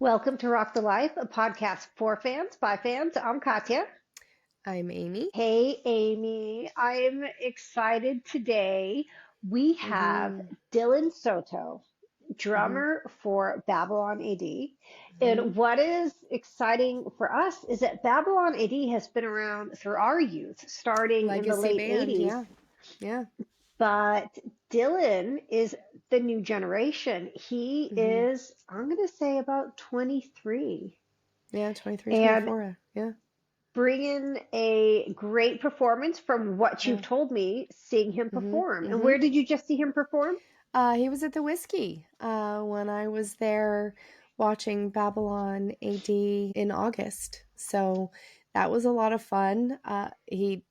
Welcome to Rock the Life, a podcast for fans by fans. I'm Katya. I'm Amy. Hey, Amy. I'm excited today. We have Mm-hmm. Dylan Soto, Mm-hmm. drummer for Babylon AD. Mm-hmm. And what is exciting for us is that Babylon AD has been around through our youth, starting in the Legacy late band, 80s. yeah. Yeah. But Dylan is the new generation. He Mm-hmm. is, I'm going to say, about 23. Yeah, 23, And 24. Yeah. bring in a great performance from what you've Yeah. told me, seeing him Mm-hmm. perform. And Mm-hmm. where did you just see him perform? He was at the Whiskey when I was there watching Babylon AD in August. So that was a lot of fun. He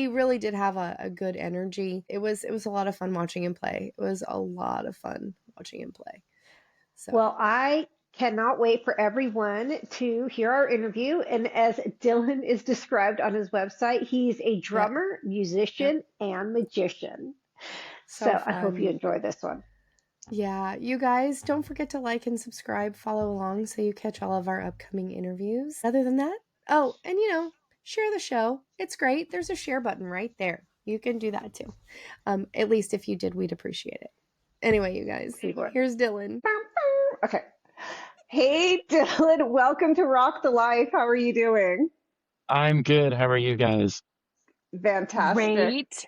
really did have a good energy. It was a lot of fun watching him play. It was a lot of fun watching him play. So Well, I cannot wait for everyone to hear our interview. And as Dylan is described on his website, he's a yep, drummer, yep. musician, and magician. So So I hope you fun. enjoy this one. Yeah, you guys don't forget to like and subscribe, follow along so you catch all of our upcoming interviews. Other than that, oh, and share the show. It's great. There's a share button right there. You can do that too. At least if you did, we'd appreciate it. Anyway, you guys, Keyboard. here's Dylan. Okay. Hey, Dylan, welcome to Rock the Life. How are you doing? I'm good. How are you guys? Fantastic. Great,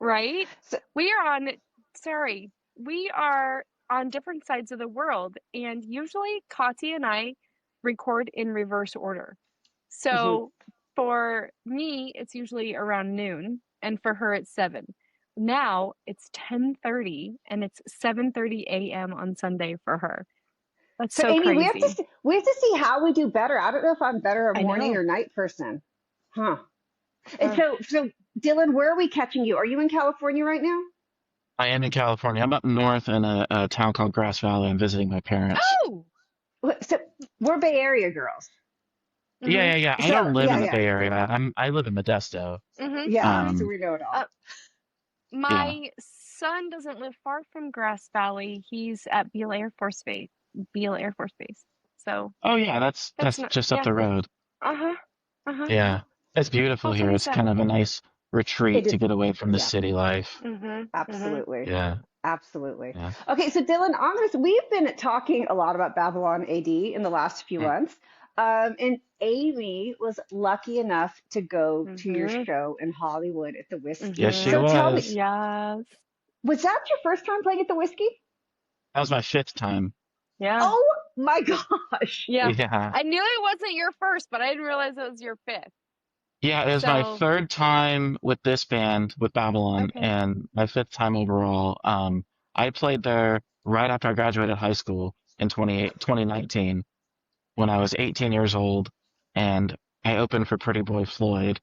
right? So, We are on, sorry, we are on different sides of the world, and usually Katya and I record in reverse order. mhm. So for me, it's usually around noon, and for her, it's 7. Now it's 10:30, and it's 7:30 a.m. on Sunday for her. That's So so Amy, crazy. we have to see how we do better. I don't know if I'm better a I morning know. or night person. Huh. And Huh. so Dylan, where are we catching you? Are you in California right now? I am in California. I'm up north in a town called Grass Valley. I'm visiting my parents. Oh! So we're Bay Area girls. Yeah, Mm-hmm. yeah, yeah. I So don't live yeah, in the yeah, Bay Area. I live in Modesto. Mm-hmm. yeah. Mm-hmm. So Um, we know it all. Uh, yeah. My son doesn't live far from Grass Valley. He's at Beale Air Force Base. So Oh yeah, that's that's that's not, just up yeah. the road. Uh-huh. Uh-huh. Yeah. It's beautiful How here. fun is It's that? kind of a nice retreat It to is. get away from the Yeah, city life. Mm-hmm. Mm-hmm. absolutely. Yeah. Absolutely. Yeah. Okay, so Dylan, honest, we've been talking a lot about Babylon AD in the last few Mm. months. And Amy was lucky enough to go to your Mm-hmm. show in Hollywood at the Yes, Whiskey. she Mm-hmm. So tell me, was. Yes. was that your first time playing at the Whiskey? That was my fifth time. Yeah. Oh my gosh. Yeah. Yeah. I knew it wasn't your first, but I didn't realize it was your fifth. Yeah, it was my So, third time with this band, with Babylon, okay. and my fifth time overall. I played there right after I graduated high school in 2019 when I was 18 years old, and I opened for Pretty Boy Floyd.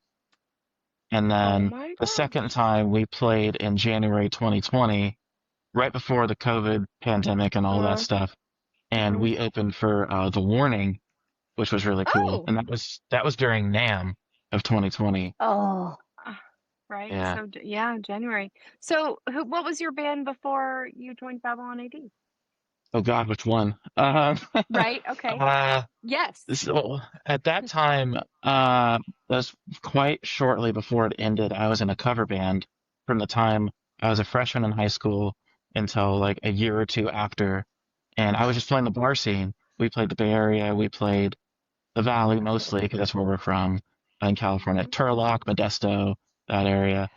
And Oh then my the gosh. second time we played in January 2020, right before the COVID pandemic and all that Uh-huh. stuff. And Mm-hmm. we opened for The Warning, which was really cool. Oh. And that was during NAMM of 2020. Oh, Uh, Right. Yeah. So, yeah, January. So, what was your band before you joined Babylon AD? Oh God, which one? Right. Okay. Uh, Yes. so at that time, that was quite shortly before it ended. I was in a cover band from the time I was a freshman in high school until like a year or two after, and I was just playing the bar scene. We played the Bay Area, we played the Valley mostly because that's where we're from in California, Mhm. Turlock, Modesto, that area,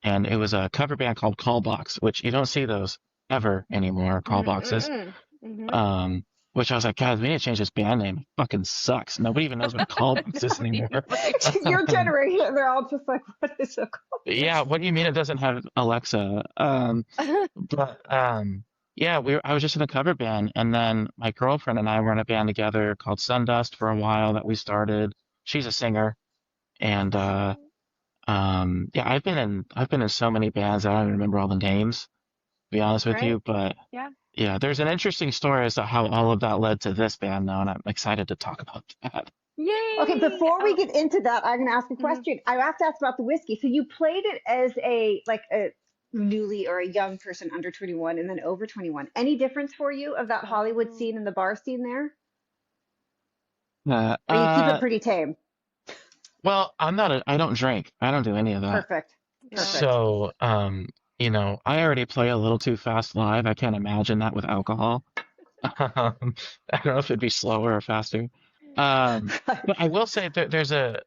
and it was a cover band called Callbox, which you don't see those ever anymore. Call boxes. Mm-mm. Mhm. Um, which I was like, God, we need to change this band name. It fucking sucks. Nobody even knows what a callbox is Nobody, anymore. nobody. your generation, they're all just like, what is a Yeah, complex? what do you mean it doesn't have Alexa? But yeah, I was just in a cover band, and then my girlfriend and I were in a band together called Sundust for a while that we started. She's a singer, and Oh, yeah, I've been in so many bands that I don't even remember all the names, to be honest with right. you, but Yeah. yeah, there's an interesting story as to how all of that led to this band, though, and I'm excited to talk about that. Okay, Yay. before we Oh. get into that, I'm going to ask a Mhm. question. I have to ask about the whiskey. So you played it as a like a newly or a young person under 21 and then over 21. Any difference for you of that Hollywood Oh. scene and the bar scene there? Or you keep it pretty tame? Well, I don't drink. I don't do any of that. Perfect. Yeah. Perfect. So, I already play a little too fast live. I can't imagine that with alcohol. I don't know if it'd be slower or faster. Right. But I will say that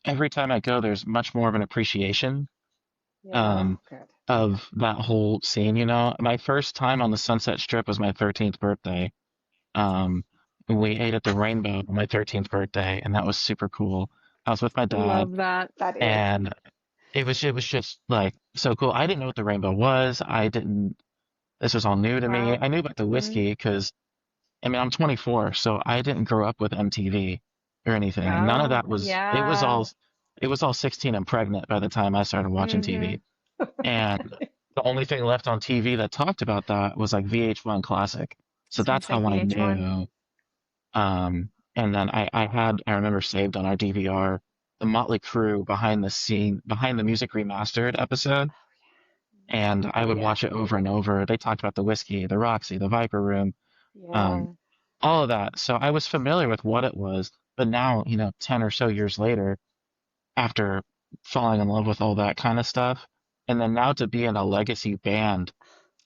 every time I go, there's much more of an appreciation, Yeah. um, Oh, good. of that whole scene, My first time on the Sunset Strip was my 13th birthday. Um, we ate at the Rainbow on my 13th birthday, and that was super cool. I was with my dad, Love that. That is. and it was just like so cool. I didn't know what the Rainbow was. This was all new to me. Wow. I knew about the Hmm. whiskey because I mean, I'm 24, so I didn't grow up with MTV or anything, and none of Oh, that was. yeah. It was all 16 and pregnant by the time I started watching Hmm. TV. And the only thing left on TV that talked about that was like VH1 Classic. So Just gonna that's say how I VH1. knew. And then I remember saved on our DVR the Motley Crue behind the music remastered episode, and I Oh would yeah. watch it over and over. They talked about the whiskey, the Roxy, the Viper Room, um, Yeah. all of that. So I was familiar with what it was, but now, 10 or so years later, after falling in love with all that kind of stuff, and then now to be in a legacy band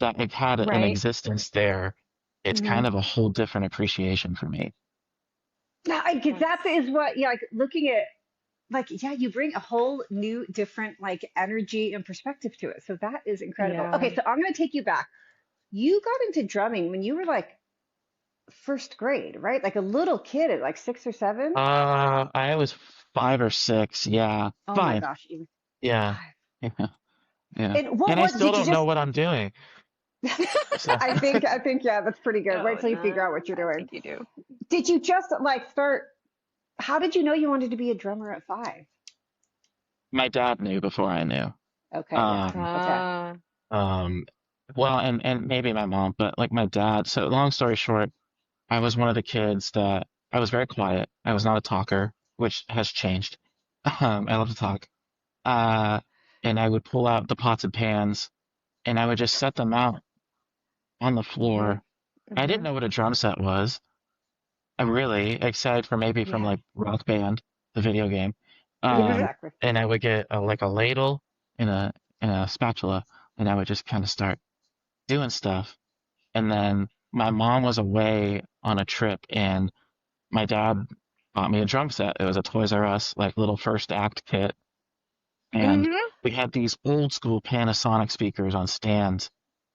that it had an Right. existence there, it's Hmm. kind of a whole different appreciation for me. No, because That's that is what, yeah, like looking at, like, yeah, you bring a whole new, different, like, energy and perspective to it. So that is incredible. yeah. Okay, so I'm going to take you back. You got into drumming when you were like first grade, right? Like a little kid at like 6 or 7. I was 5 or 6, yeah, Oh my 5, gosh, even yeah, 5. yeah, yeah. And what And I was, still did you don't know just, what I'm doing. So, I think, yeah, that's pretty good. Wait Oh, till you figure out no, what you're I doing. think you do. Did you just like start, how did you know you wanted to be a drummer at 5? my dad knew before I knew. Okay, yeah. Um, Okay. Ah. um, well, and maybe my mom, but like my dad. So long story short, I was one of the kids that I was very quiet. I was not a talker, which has changed. I love to talk. Uh, and I would pull out the pots and pans and I would just set them out on the Hmm. floor. I didn't Hmm. know what a drum set was. I really, except for maybe from Yeah. like Rock Band, the video game. Yeah, Hmm. Um, exactly. and I would get like a ladle and a spatula, and I would just kind of start doing stuff. And then my mom was away on a trip, and my dad bought me a drum set. It was a Toys R Us like little first act kit, and Hmm. we had these old school Panasonic speakers on stands,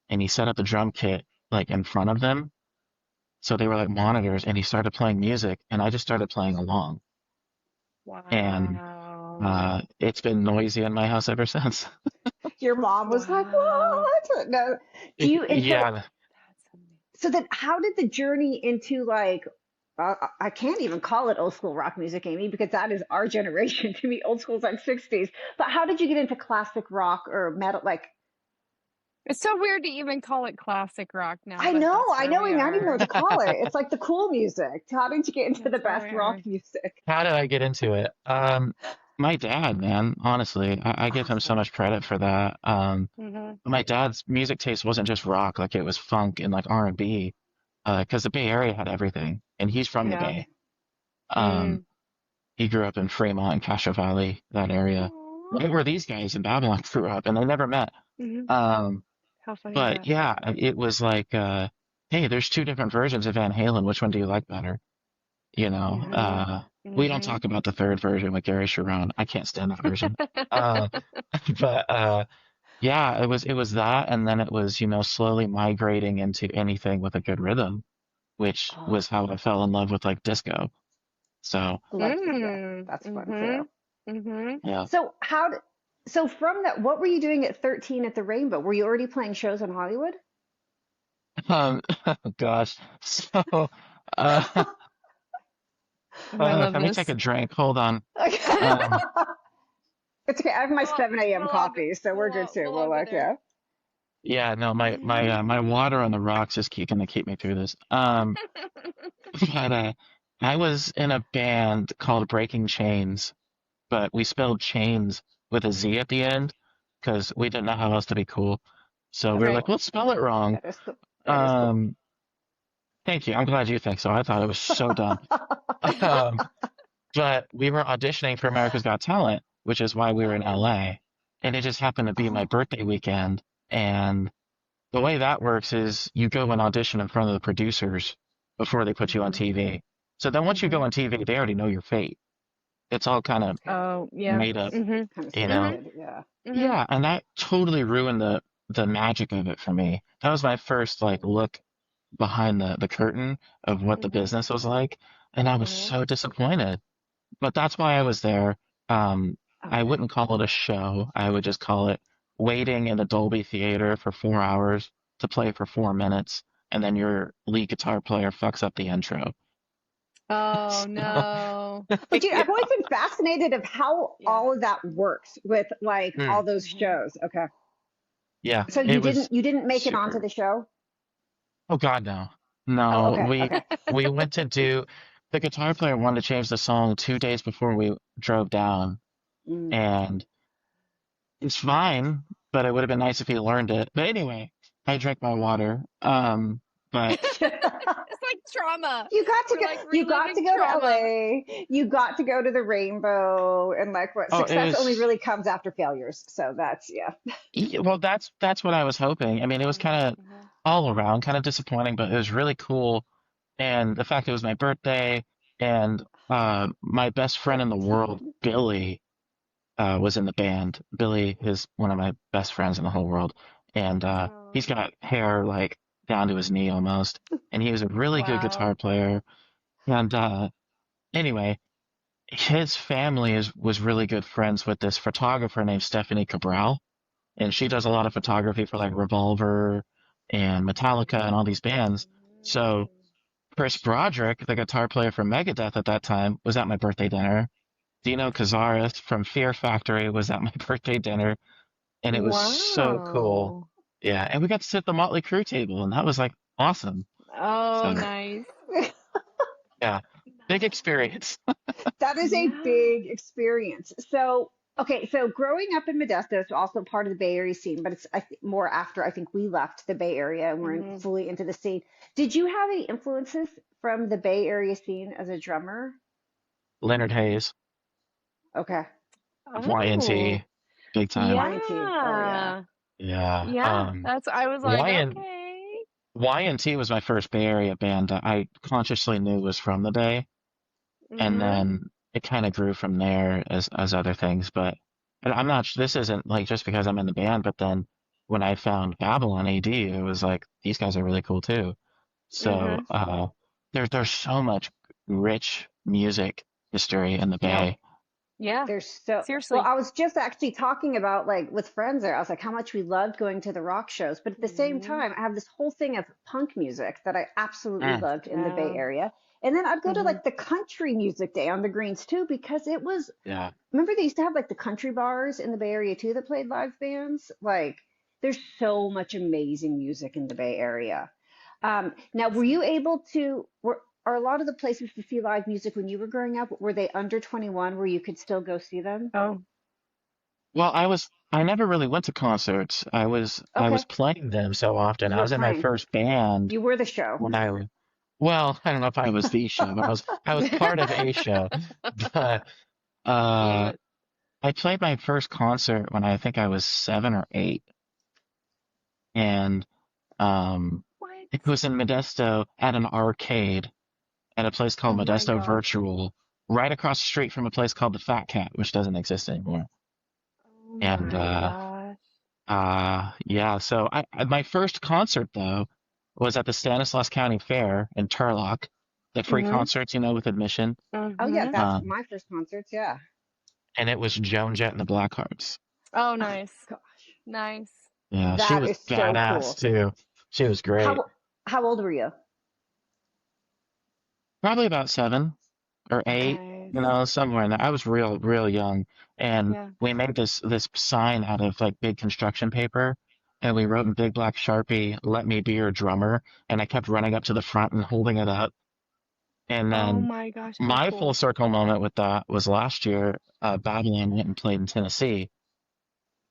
and he set up the drum kit like in front of them, so they were like monitors, and he started playing music, and I just started playing along, and Wow. it's been noisy in my house ever since. Your mom was like, Wow. "What?" No. Do you? And so, Yeah, That's amazing. so then, how did the journey into like, I can't even call it old school rock music, Amy, because that is our generation. To me, old school is like 60s. But how did you get into classic rock or metal? Like, It's so weird to even call it classic rock now, but that's I where know we even not even are. what to call it. It's like the cool music. How did you get into the That's where we best rock are. music? how did I get into it? My dad, man, honestly, I give him so Awesome. much credit for that. Hmm. My dad's music taste wasn't just rock, like it was funk and like R&B, because the Bay Area had everything, and he's from the Yeah. Yeah. Bay. Um, Mm. he grew up in Fremont and Castro Valley, that area, Aw. right where these guys in Babylon grew up, and they never met. Hmm. Um, How funny is but that? yeah, it was like, hey, there's two different versions of Van Halen. Which one do you like better? You know, Hmm. we don't Hmm. talk about the third version with Gary Sharon. I can't stand that version. Uh, but yeah, it was that, and then it was, slowly migrating into anything with a good rhythm, which Oh, was how I fell in love with like disco. So I love disco. Mm. That's fun Hmm. too. Hmm. yeah, So so from that, what were you doing at 13 at the Rainbow? Were you already playing shows in Hollywood? oh gosh. So uh, Oh, I love let me take this. a drink. Hold on. Okay. Um, It's okay. I have my 7 a.m. We'll all coffee, so we're good too. we'll We're all go like, there. yeah. yeah, no, my water on the rocks is gonna keep me through this. But I was in a band called Breaking Chains, but we spelled chains with a Z at the end because we didn't know how else to be cool. So we Of were Right. like, let's course. spell it wrong. That is cool. That is cool. Um, Thank you. I'm glad you think so. I thought it was so dumb. Um, but we were auditioning for America's Got Talent, which is why we were in LA. And it just happened to be my Oh. birthday weekend. And the way that works is you go and audition in front of the producers before they put you on Mhm. TV. So then once you go Mhm. on TV, they already know your fate. It's all kind of Okay. Oh, yeah. made up, Mhm. Kind of you know? Mhm. scripted. Yeah. Mhm. Yeah, and that totally ruined the magic of it for me. That was my first like look behind the curtain of what the Mhm. business was like, and I was Mhm. so disappointed. But that's why I was there. Um, I Okay. wouldn't call it a show. I would just call it waiting in a Dolby theater for 4 hours to play for 4 minutes, and then your lead guitar player fucks up the intro. Oh So, no. But yeah. I've always been fascinated of how Yeah. all of that works with like Mm, all those Mhm. shows. Okay. yeah, So Mhm. it was you didn't make it onto super. the show? Oh God, no. Oh, No, okay. Okay. we went to do the guitar player wanted to change the song 2 days before we drove down, Mm. and it's fine, but it would have been nice if he learned it. But anyway, I drank my water. But It's like trauma. You got to We're go. like You got to reliving go to trauma. LA. You got to go to the Rainbow, and like what oh, it success only was really comes after failures. So that's yeah. well, that's what I was hoping. I mean, it was Mhm. kind of Mhm. all around kind of disappointing, but it was really cool. And the fact it was my birthday, and my best friend in the world, 13. Billy, was in the band. Billy is one of my best friends in the whole world, and he's Oh, got hair like down to his knee almost, and he was a really good guitar wow. player. And anyway, his family is was really good friends with this photographer named Stephanie Cabral, and she does a lot of photography for like Revolver and Metallica and all these bands. So Mm. Chris Broderick, the guitar player for Megadeth at that time, was at my birthday dinner. Dino Cazares from Fear Factory was at my birthday dinner, and it was so cool. Wow. Yeah, and we got to sit at the Motley Crue table, and that was like awesome. Oh, So nice. yeah, big Nice. experience. That is a Yeah. big experience. So, okay, so growing up in Modesto is also part of the Bay Area scene, but it's more after I think we left the Bay Area and we're Mhm. fully into the scene. Did you have any influences from the Bay Area scene as a drummer? Leonard Hayes, Okay, Oh, YNT, big time. YT. Oh yeah. yeah. Yeah. Yeah. That's, I was like, YN, okay. YNT was my first Bay Area band that I consciously knew was from the Bay, and Mhm. then it kind of grew from there as other things. But and I'm not. This isn't like just because I'm in the band, but then when I found Babylon AD, it was like these guys are really cool too. So Mhm. there's so much rich music history in the Yeah. Bay. Yeah. There's so well, Seriously. I was just actually talking about like with friends there. I was like, how much we loved going to the rock shows, but at the same Mhm. time, I have this whole thing of punk music that I absolutely Mm, loved in the Bay Yeah. Area. And then I'd go to Mhm. like the country music day on the Greens too, because it was, yeah. remember they used to have like the country bars in the Bay Area too that played live bands? Like, there's so much amazing music in the Bay Area. Now, were you able to, are a lot of the places to see live music when you were growing up, were they under 21 where you could still go see them? Oh. Well, I never really went to concerts. I was Okay. playing them so often. You I were was in my playing. first band You were the show. when well, I don't know if I was the show, but I was part of a show. But Love uh it. I played my first concert when I think I was 7 or 8, and um What? it was in Modesto at an arcade at a place called Oh my Modesto gosh. Virtual, right across the street from a place called the Fat Cat, which doesn't exist anymore. Oh And my gosh. yeah, so my first concert though was at the Stanislaus County Fair in Turlock, the free Mhm. concerts, with admission. Oh yeah, Mhm. that's Um, my first concerts. Yeah. and it was Joan Jett and the Blackhearts. Oh, Oh nice. gosh, Nice. Yeah, she that was is so badass cool. too. She was great. How old were you? Probably about 7 or 8, Nice. somewhere in there. I was real young, and Yeah. we made this sign out of like big construction paper, and we wrote in big black Sharpie, "Let me be your drummer," and I kept running up to the front and holding it up. And Oh then my gosh, how my full cool. circle moment with that was last year. Babylon went and played in Tennessee,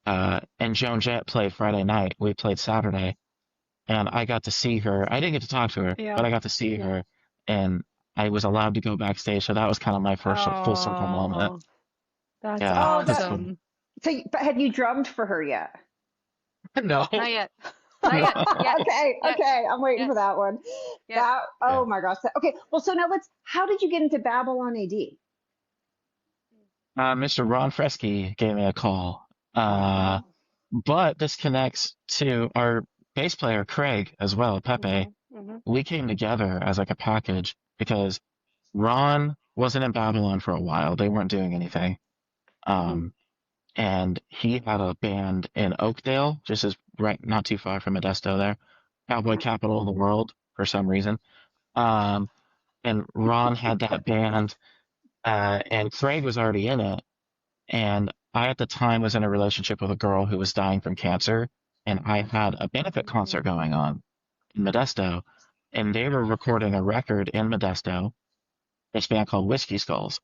and Joan Jett played Friday night. We played Saturday, and I got to see her. I didn't get to talk to her, Yeah. but I got to see her, and I was allowed to go backstage. So that was kind of my first full circle moment. Oh, that's Yeah, Oh, it's that. fun. awesome. So, but have you drummed for her yet? No, Not yet. Not no. yet. Yet. Okay, Yet. okay. I'm waiting Yet. for that one. Yet. That. Oh Yeah. my gosh. Okay. Well, so now how did you get into Babylon AD? Mr. Ron Fresky gave me a call. Uh, Oh. but this connects to our bass player, Craig, as well, Pepe. Mhm. Mhm. We came together as like a package because Ron wasn't in Babylon for a while. They weren't doing anything. Hmm. Um, and he had a band in Oakdale, just as right, not too far from Modesto there, Cowboy Uh-huh. Capital of the World for some reason. Um, and Ron had that band, and Craig was already in it. And I, at the time, was in a relationship with a girl who was dying from cancer, and I had a benefit concert Mhm. going on in Modesto, and they were recording a record in Modesto, this band called Whiskey Skulls.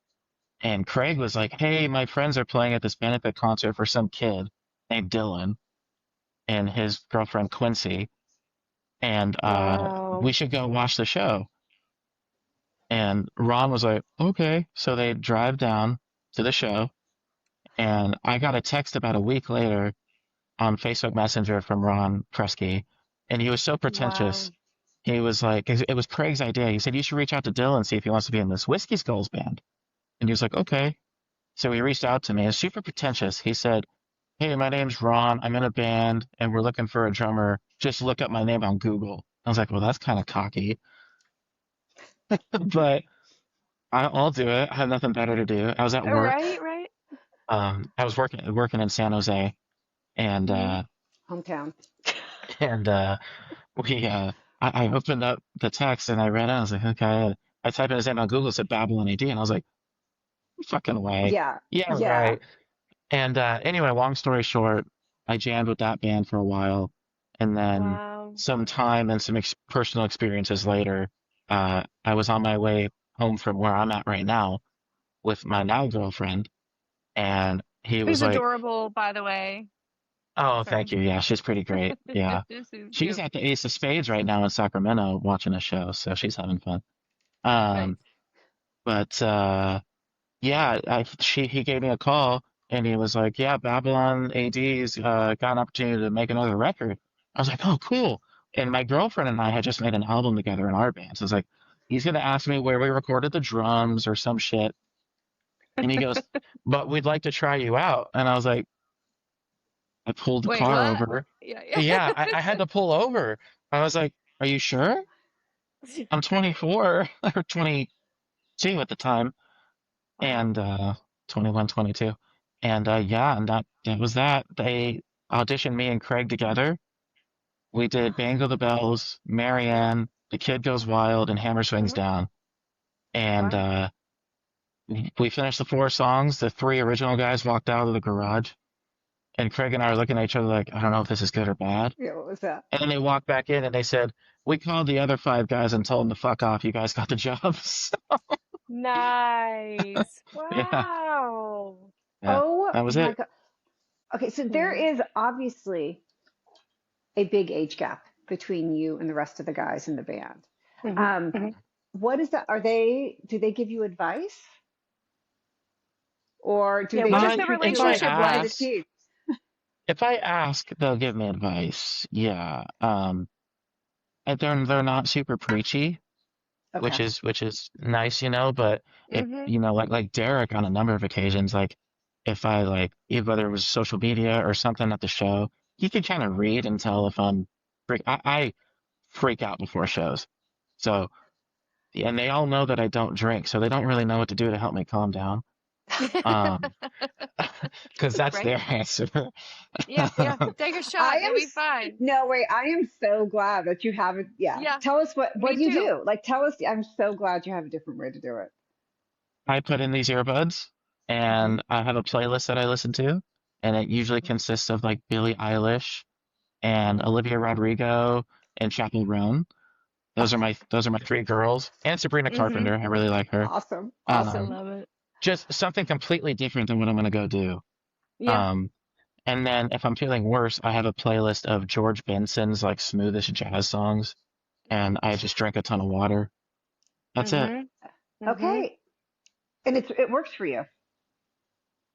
And Craig was like, "Hey, my friends are playing at this benefit concert for some kid named Dylan and his girlfriend Quincy, and we Wow. should go watch the show." And Ron was like, "Okay." So they drive down to the show, and I got a text about a week later on Facebook Messenger from Ron Kresge, and he was so pretentious. Wow. He was like, it was Craig's idea. He said, "You should reach out to Dylan and see if he wants to be in this Whiskey Skulls band." And he was like, "Okay." So he reached out to me. It's super pretentious. He said, "Hey, my name's Ron. I'm in a band and we're looking for a drummer. Just look up my name on Google." I was like, "Well, that's kind of cocky, but I'll do it. I have nothing better to do." I was at work. Right. Right. I was working in San Jose, and Mhm. Hometown. and we I opened up the text and I read it. I was like, okay. I typed in his name on Google, it said Babylon AD, and I was like, fucking way. Yeah. Yeah, Yeah. right. And anyway, long story short, I jammed with that band for a while, and then Wow. some time and some personal experiences later, I was on my way home from where I'm at right now with my now girlfriend, and he Who's was like, adorable, by the way. "Oh, thank Sorry. you. Yeah, she's pretty great. Yeah, She's she's cute. at the Ace of Spades right now in Sacramento watching a show, so she's having fun." Nice. Um, but yeah, he gave me a call and he was like, "Yeah, Babylon AD's got an opportunity to make another record." I was like, "Oh, cool." And my girlfriend and I had just made an album together in our band. So I was like, he's gonna ask me where we recorded the drums or some shit. And he goes, "But we'd like to try you out." And I was like, I pulled the Wait, car what? over. Yeah. Yeah, Yeah. I had to pull over. I was like, "Are you sure?" I'm 24 or 22 at the time. Wow. And 21, 22. And yeah, and that was that. They auditioned me and Craig together. We did Bango the Bells, Marianne, The Kid Goes Wild, and Hammer Swings Mhm. Down. And Wow. we finished the four songs. The three original guys walked out of the garage, and Craig and I were looking at each other like, I don't know if this is good or bad. Yeah. What was that? And then they walked back in and they said, "We called the other five guys and told them to fuck off. You guys got the jobs." Nice. Yeah, Wow. yeah, Oh that was my it. God. Okay. So there Mhm. is obviously a big age gap between you and the rest of the guys in the band. Mhm. Um, Mhm. what is that? Do they give you advice or do Yeah. they What is just Uh, the treat if you I like relationship one of the like? ask, team? If I ask, they'll give me advice. Yeah. And they're not super preachy, Okay. which is nice, you know, but if Mhm. you know, like Derek on a number of occasions, like if I like whether it was social media or something at the show, he can kind of read and tell if I freak out before shows. So and they all know that I don't drink, so they don't really know what to do to help me calm down. Um, because that's Right? their answer. Yeah. Yeah. Take a I shot. am You'll be fine. no wait, I am so glad that you have it. Yeah. Yeah. Tell us what Me do you too. do? Like tell us I'm so glad you have a different way to do it. I put in these earbuds Hmm. and I have a playlist that I listen to, and it usually consists of like Billie Eilish and Olivia Rodrigo and Chappell Roan. Those are my three girls and Sabrina Mhm. Carpenter. I really like her. Awesome. I Um, Awesome. love it. just something completely different than what I'm gonna go do. Yeah. Um, and then if I'm feeling worse, I have a playlist of George Benson's like smoothest jazz songs, and I just drink a ton of water. That's it. Mhm. Mm-hmm. Okay. And it works for you.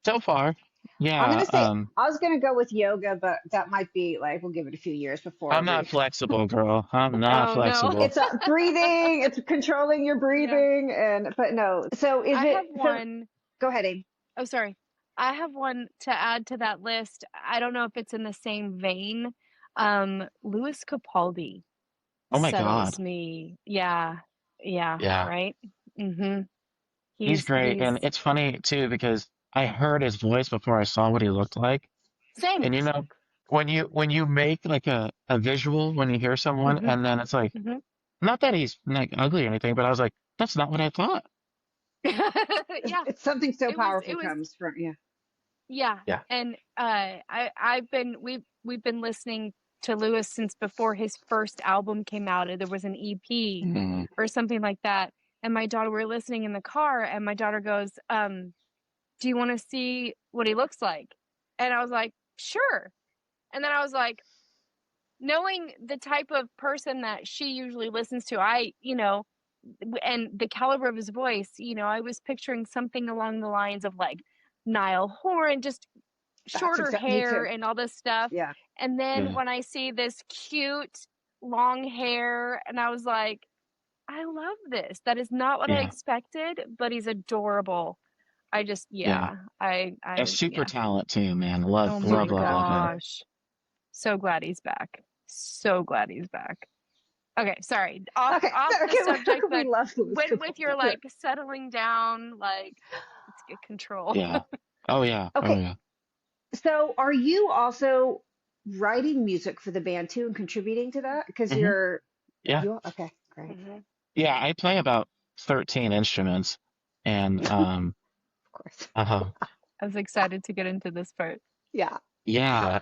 So far, I'm yeah. gonna say I was gonna go with yoga, but that might be like we'll give it a few years before I'm not we. flexible, girl. I'm not Oh no. flexible. It's breathing. It's controlling your Yeah. breathing, and but no. So is I it? have So one. go ahead, Amy. Oh, sorry. I have one to add to that list. I don't know if it's in the same vein. Louis Capaldi Oh my God. settles me. Yeah. Yeah, Yeah, right? Mm-hmm. he's great, and He's it's funny too because I heard his voice before I saw what he looked like. same. And when you make like a visual when you hear someone, Mm-hmm. and then it's like Mm-hmm. not that he's like ugly or anything, but I was like, that's not what I thought. Yeah, It's something so it powerful was comes from yeah. yeah. Yeah. And I've been we've been listening to Lewis since before his first album came out. There was an EP Mm, or something like that. And my daughter, we were listening in the car, and my daughter goes, do you want to see what he looks like? And I was like, sure. And then I was like, knowing the type of person that she usually listens to, and the caliber of his voice, I was picturing something along the lines of like Niall Horan, just That's shorter exactly me hair too. and all this stuff. Yeah. And then yeah, when I see this cute long hair, and I was like, I love this. That is not what I yeah, expected, but he's adorable. I just, yeah. yeah, A super yeah. talent too, man. Love, Oh my love, love, love him. gosh. So glad he's back. So glad he's back. Okay, sorry. Off Okay. off the Okay. subject, We but love Louis with your Capaldi. Good. like settling down, like let's get control. Yeah. Oh yeah. Oh Okay. yeah. So are you also writing music for the band too and contributing to that? Because Hmm. Yeah. you okay, great. Mhm. Yeah. I play about 13 instruments, and Of course. uh, I was excited to get into this part. Yeah. yeah.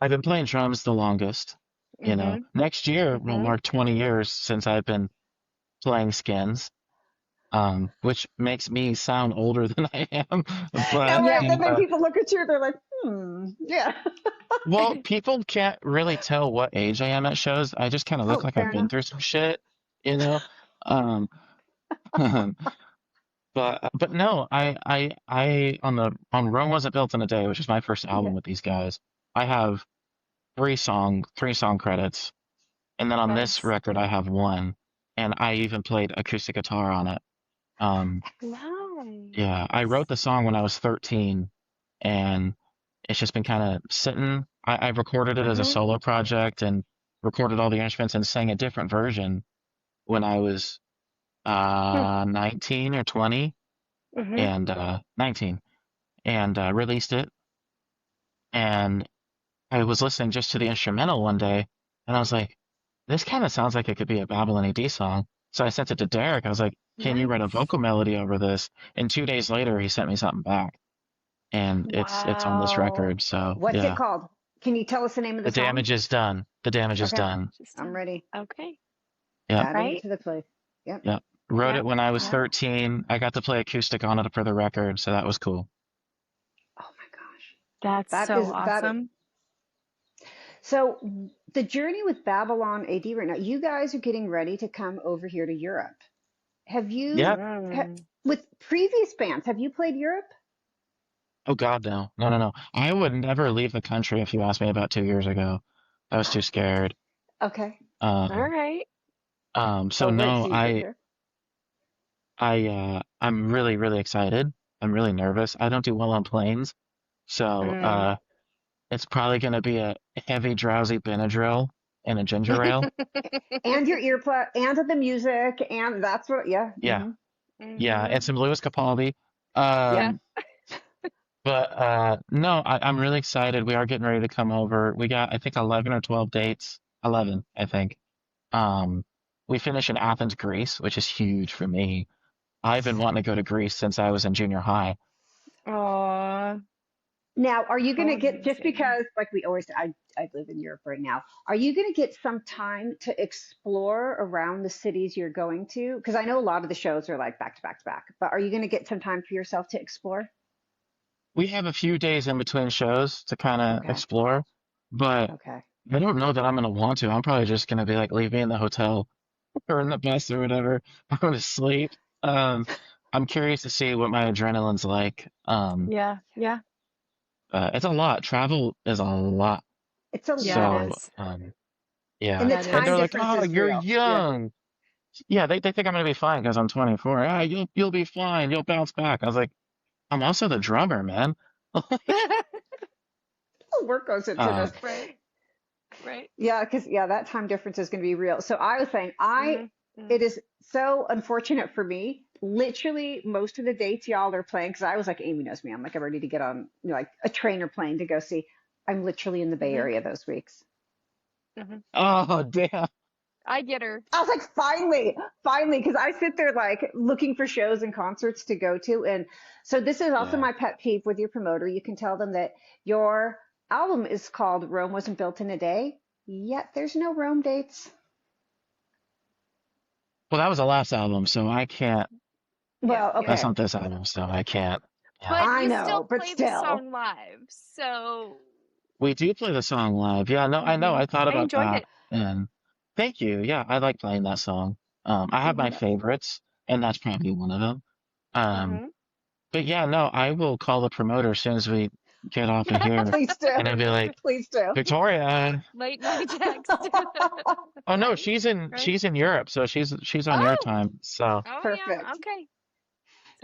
I've been playing drums the longest. Mhm. Next year will Mhm. mark 20 years since I've been playing skins, which makes me sound older than I am. No, But right. Yeah. Then people look at you, they're like, yeah. well, people can't really tell what age I am at shows. I just kind of look Oh, like fair I've been enough. through some shit, you know. Um, but no, I on Rome Wasn't Built in a Day, which is my first Yeah. album with these guys. I have three song credits, and then on this Nice. record I have one, and I even played acoustic guitar on it. Um, yeah, I Nice. wrote the song when I was 13, and it's just been kind of sitting. I recorded it as a Mhm. solo project and recorded all the instruments and sang a different version when I was Hmm. 19 or 20 Mhm. and 19 and released it. And I was listening just to the instrumental one day, and I was like, this kind of sounds like it could be a Babylon AD song. So I sent it to Derek. I was like, can you write a Nice. vocal melody over this? And 2 days later, he sent me something back, and it's on this Wow. record. So What's it yeah, called? Can you tell us the name of the the song? damage is done. The damage is Okay. done. Just I'm ready. okay. Yep, Adding it Right? to the play. Yep. yep. Wrote it Yep. when I was Yep. 13. I got to play acoustic on it for the record, so that was cool. Oh my gosh. That's That so is that is awesome. so the journey with Babylon AD right now, you guys are getting ready to come over here to Europe. Have you Yep. ha, Mm. with previous bands, have you played Europe? Oh God, no, no, no, no. I would never leave the country if you asked me about 2 years ago. I was too scared. Okay. All Um, right. so Oh, great. no, So you've been here. I'm really, really excited. I'm really nervous. I don't do well on planes, so Mm. it's probably gonna be a heavy, drowsy Benadryl and a ginger ale. And your earplug and the music and that's what yeah. Yeah, yeah, Mhm. and some Louis Capaldi. Yep. Yeah. Um, but no, I'm really excited. We are getting ready to come over. We got, I think, 11 or 12 dates. 11, I think. Um, we finish in Athens, Greece, which is huge for me. I've been wanting to go to Greece since I was in junior high. Aw, Now, are you going how to get just amazing. because like we always I live in Europe right now. Are you going to get some time to explore around the cities you're going to? Because I know a lot of the shows are like back to back to back, but are you going to get some time for yourself to explore? We have a few days in between shows to kind of Okay. explore, but Okay. I don't know that I'm going to want to. I'm probably just going to be like, leave me in the hotel or in the bus or whatever. I'm going to sleep. Um, I'm curious to see what my adrenaline's like. Yeah, yeah, It's a lot. Travel is a lot. It's a yeah. It So, lot. is. And yeah. the That And time they're is. like, difference "Oh, is you're real. Yeah. young." Yeah, they think I'm gonna be fine because I'm 24. Ah, you'll be fine. You'll bounce back. I was like, I'm also the drummer, man. Like, Work goes into uh, this. Right, right. Yeah, because yeah, that time difference is going to be real. So I was saying, Mhm, it mhm, is so unfortunate for me. Literally, most of the dates y'all are playing, because I was like, Amy knows me. I'm like, I'm ready to get on like a train or plane to go see. I'm literally in the Bay mhm, Area those weeks. mhm. oh damn. I get her. I was like, finally, finally, because I sit there like looking for shows and concerts to go to. And so this is also Yeah. my pet peeve with your promoter. You can tell them that your album is called Rome Wasn't Built in a Day, yet there's no Rome dates. Well, that was the last album, so I can't. Yeah, Well, yeah. That's okay, not this album, so I can't. Yeah. But I you still know, but play the still. song live, so We do play the song live. Yeah, no, I know. I thought I about enjoyed that. it. And thank you. Yeah, I like playing that song. I have my Mhm, favorites, and that's probably one of them. Um, mhm. but yeah, no, I will call the promoter as soon as we get off of here, Please do. and I'll be like, Please do. Victoria. Late night text. Oh no, Right, right. she's in Europe, so she's on your Oh, time. So oh yeah. Perfect. Okay.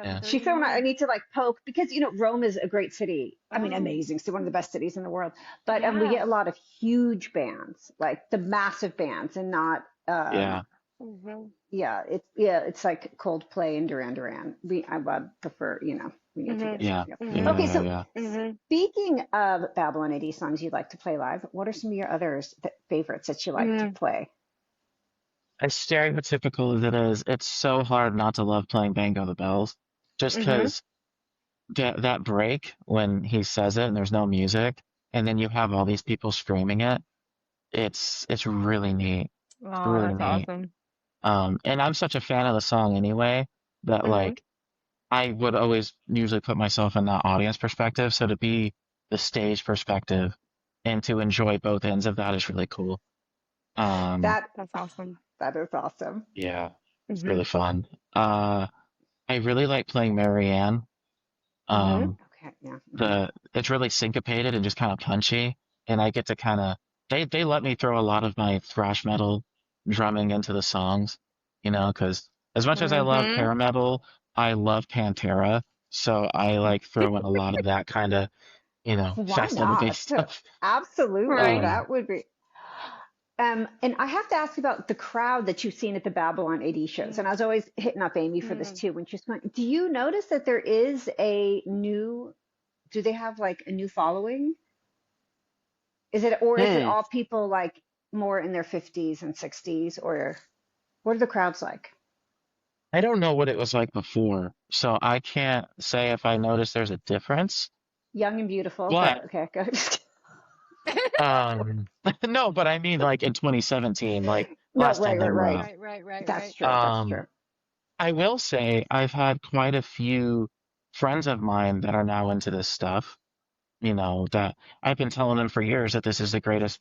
yeah, 7:30 She's in the so I morning. need to like poke because Rome is a great city. I mean, Oh, amazing city, one of the best cities in the world. But we yeah. get a lot of huge bands, like the massive bands, and not yeah, Mhm, it's like Coldplay and Duran Duran. I would prefer, we need to mhm, get some. yeah, Yep. yeah, mhm, Okay, yeah, so yeah. mhm. speaking of Babylon AD songs you'd like to play live, what are some of your others favorites that you like to Mm, play? As stereotypical as it is, it's so hard not to love playing Bang Go the Bells, just mhm. because that break when he says it and there's no music, and then you have all these people screaming it. It's really neat. It's Oh, really that's neat. awesome. And I'm such a fan of the song anyway that Mhm, like I would always usually put myself in that audience perspective. So to be the stage perspective and to enjoy both ends of that is really cool. Um, That that's awesome. that is awesome. yeah, it's Mhm, really fun. I really like playing Marianne. mhm. Um, Okay, yeah. it's really syncopated and just kind of punchy, and I get to kind of they let me throw a lot of my thrash metal drumming into the songs, because as much as I love Mhm. hair metal, I love Pantera, so I like throw in a lot of that kind of Why fast heavy not? bass stuff. Absolutely. Right. Um, That would be. And I have to ask you about the crowd that you've seen at the Babylon AD shows. And I was always hitting up Amy for this Mhm. too when she's going, do you notice that there is do they have like a new following? Or is it hmm, all people like more in their 50s and 60s, or what are the crowds like? I don't know what it was like before, so I can't say if I noticed there's a difference, Young and beautiful, but but okay, go. Um, no, but I mean like in 2017, like No, last time right, they right, were right. up. Right, right, right, That's right. true. That's Um, true. I will say I've had quite a few friends of mine that are now into this stuff, that I've been telling them for years that this is the greatest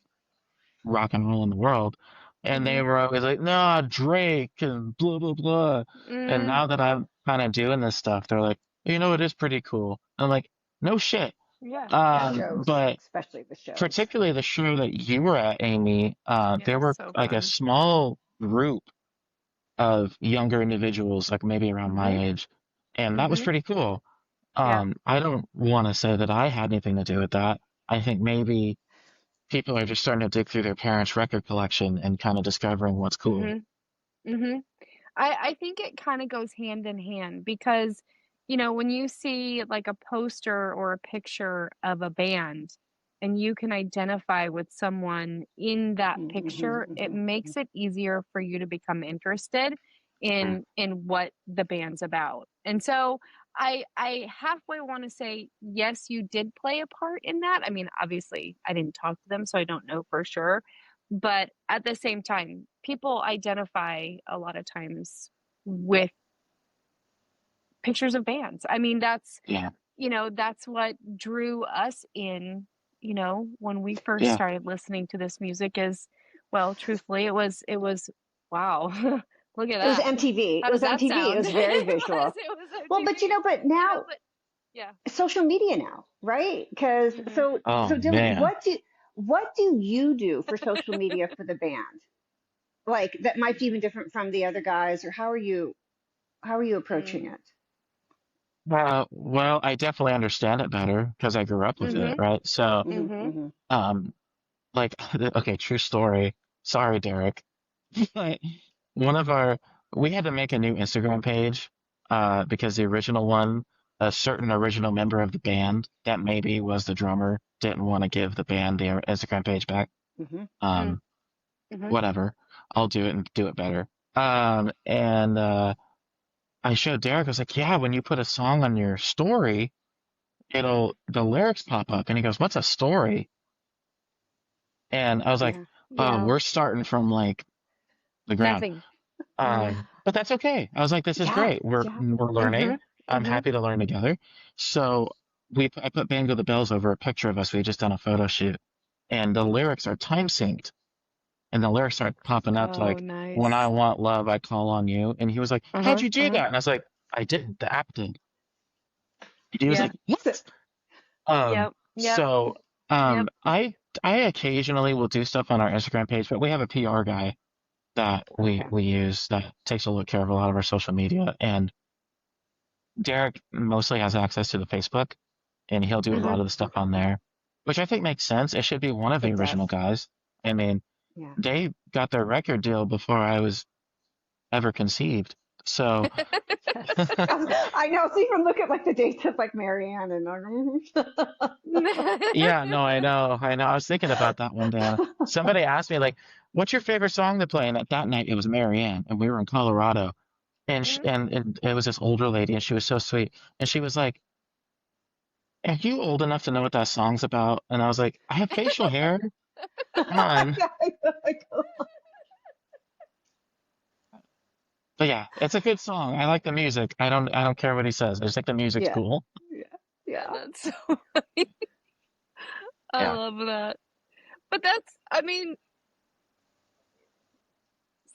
rock and roll in the world. And they Mhm, were always like, nah, Drake and blah, blah, blah. And mhm. now that I'm kind of doing this stuff, they're like, it is pretty cool. I'm like, no shit. Yeah, The yeah. shows, But especially the shows. particularly the show that you were at, Amy, Yeah, there were so like a fun. small group of younger individuals, like maybe around my Mhm, age, and that was mhm. pretty cool. Yeah. I don't want to say that I had anything to do with that. I think maybe people are just starting to dig through their parents' record collection and kind of discovering what's cool. Mhm, mhm. I think it kind of goes hand in hand because, when you see like a poster or a picture of a band and you can identify with someone in that picture, it makes it easier for you to become interested Mm. in what the band's about. And so I halfway want to say yes, you did play a part in that. I mean, obviously, I didn't talk to them, so I don't know for sure. But at the same time, people identify a lot of times with pictures of bands. I mean, Yeah, that's what drew us in, when we first yeah, started listening to this music is, well, truthfully, it was wow. Look at It was that. MTV. How It was does that MTV. It sound? was very It visual. was Well, but MTV. but now But yeah. social media now, right? Because Hmm. so Oh Dylan, man. what do you do for social media for the band? Like that might be even different from the other guys, or how are you approaching Mm. it? Well, I definitely understand it better because I grew up with it, Mhm. right? So, Mm-hmm, Mhm. mm-hmm. um, like, okay, true story. Sorry, Derek. But one of our, we had to make a new Instagram page, because the original one, a certain original member of the band that maybe was the drummer, didn't want to give the band their Instagram page back. Mm-hmm. Mm. Um, Mhm. Whatever. I'll do it and do it better. And I showed Derek, I was like, yeah, when you put a song on your story, the lyrics pop up. And he goes, what's a story? And I was like, Yeah. Yeah. we're starting from like the ground. Nothing. Yeah. But that's okay. I was like, this is Yeah. great. We're Yeah. we're learning. Mhm. I'm Mhm. happy to learn together. So I put Bango the Bells over a picture of us. We had just done a photo shoot, and the lyrics are time synced, and the lyrics start popping up Oh, like, "When I nice. want love, I call on you." And he was like, "How'd Uh-huh. you do Uh-huh. that?" And I was like, "I didn't. The app did." He was Yeah. like, So, "What?" Um, Yep. Yep. so Yep. I occasionally will do stuff on our Instagram page, but we have a PR guy that okay. we use that takes a look care of a lot of our social media. And Derek mostly has access to the Facebook, and he'll do a Uh-huh. lot of the stuff Okay. on there, which I think makes sense. It should be one of the It does. original guys. I mean, Yeah. they got their record deal before I was ever conceived. So, Yes. I know. So even look at like the dates of like Marianne and yeah, no, I know. I know. I was thinking about that one day. Somebody asked me, like, what's your favorite song to play? And at that night, it was Marianne, and we were in Colorado. Mhm. And it was this older lady, and she was so sweet. And she was like, are you old enough to know what that song's about? And I was like, I have facial hair. Come on. Yeah, I know. But yeah, it's a good song. I like the music. I don't care what he says. I just think the music's Yeah. cool. Yeah. Yeah, Yeah. that's so funny. I Yeah. love that. But that's, I mean,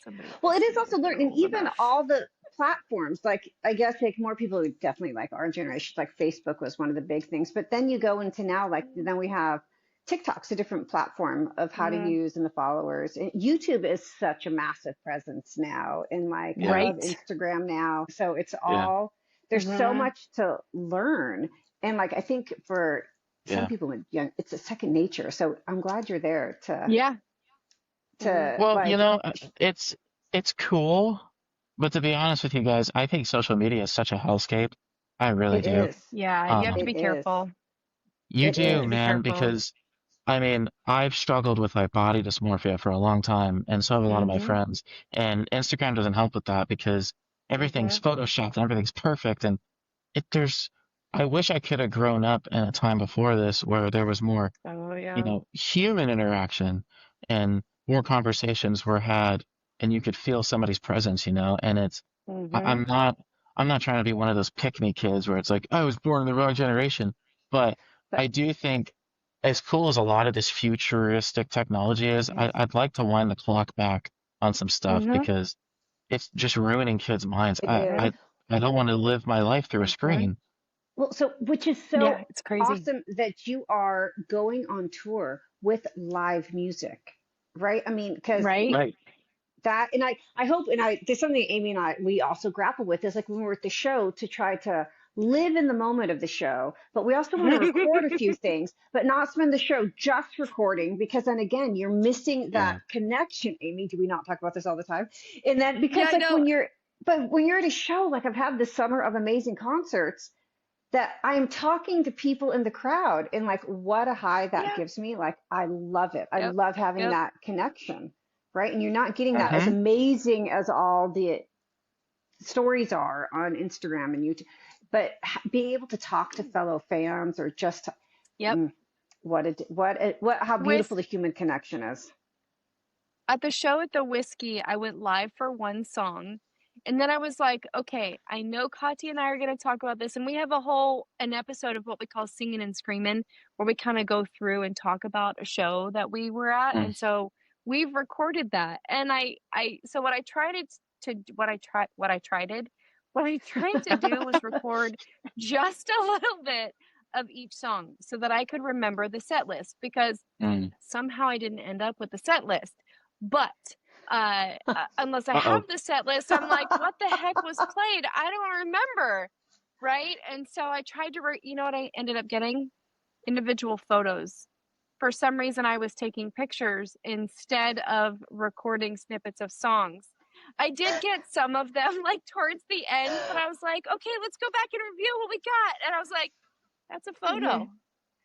somebody Well, it asked is me also if they're learning, and old even enough. all the platforms. Like, I guess like more people would definitely like our generation, like Facebook was one of the big things. But then you go into now, like, then we have TikTok's a different platform of how to Mhm. use and the followers. And YouTube is such a massive presence now. And like, I Yeah. love Right. Instagram now. So it's Yeah. all, there's so Mhm. much to learn. And like, I think for some Yeah. people with young, it's a second nature. So I'm glad you're there Yeah. Mhm. to Well, like, it's cool, but to be honest with you guys, I think social media is such a hellscape. I really it do. is, Yeah, you have to Um, be it is, careful. you it You have do, to is. be man, careful. because I mean, I've struggled with like body dysmorphia for a long time, and so have a lot of my Mhm. friends. And Instagram doesn't help with that because everything's Mhm. photoshopped and everything's perfect. And there's, I wish I could have grown up in a time before this where there was more, Oh yeah. human interaction and more conversations were had, and you could feel somebody's presence, and Mhm. I'm not trying to be one of those pick me kids where it's like, I was born in the wrong generation. But But I do think as cool as a lot of this futuristic technology is, yes, I'd like to wind the clock back on some stuff Mhm. because it's just ruining kids' minds. it I, is. Mhm. I, I don't want to live my life through a Mhm. screen. Well, so which is so Yeah, it's crazy. awesome that you are going on tour with live music, right? I mean, because Right? Right. that, and I hope, and there's something Amy and I, we also grapple with is like when we're at the show to try to live in the moment of the show, but we also want to record a few things, but not spend the show just recording because then again, you're missing that Yeah. connection. Amy, do we not talk about this all the time? And then Yeah, because I like know. but when you're at a show, like I've had this summer of amazing concerts that I'm talking to people in the crowd and like what a high that Yeah. gives me. Like I love it. I Yep. love having Yep. that connection, right? And you're not getting Yep. that as Mm-hmm. amazing as all the stories are on Instagram and YouTube, but being able to talk to fellow fans or just Yep. mm, what how With beautiful the human connection is. At the show at the Whiskey, I went live for one song. And then I was like, okay, I know Katya and I are going to talk about this. And we have an episode of what we call Singing and Screaming, where we kind of go through and talk about a show that we were at. Mm. And so we've recorded that. And so what I try to do was record just a little bit of each song so that I could remember the set list, because Mm. somehow I didn't end up with the set list. But unless I have Uh-oh. the set list, I'm like, what the heck was played? I don't remember, right? And so I tried to, you know what I ended up getting? Individual photos. For some reason, I was taking pictures instead of recording snippets of songs. I did get some of them like towards the end, but I was like, okay, let's go back and review what we got. And I was like, that's a photo.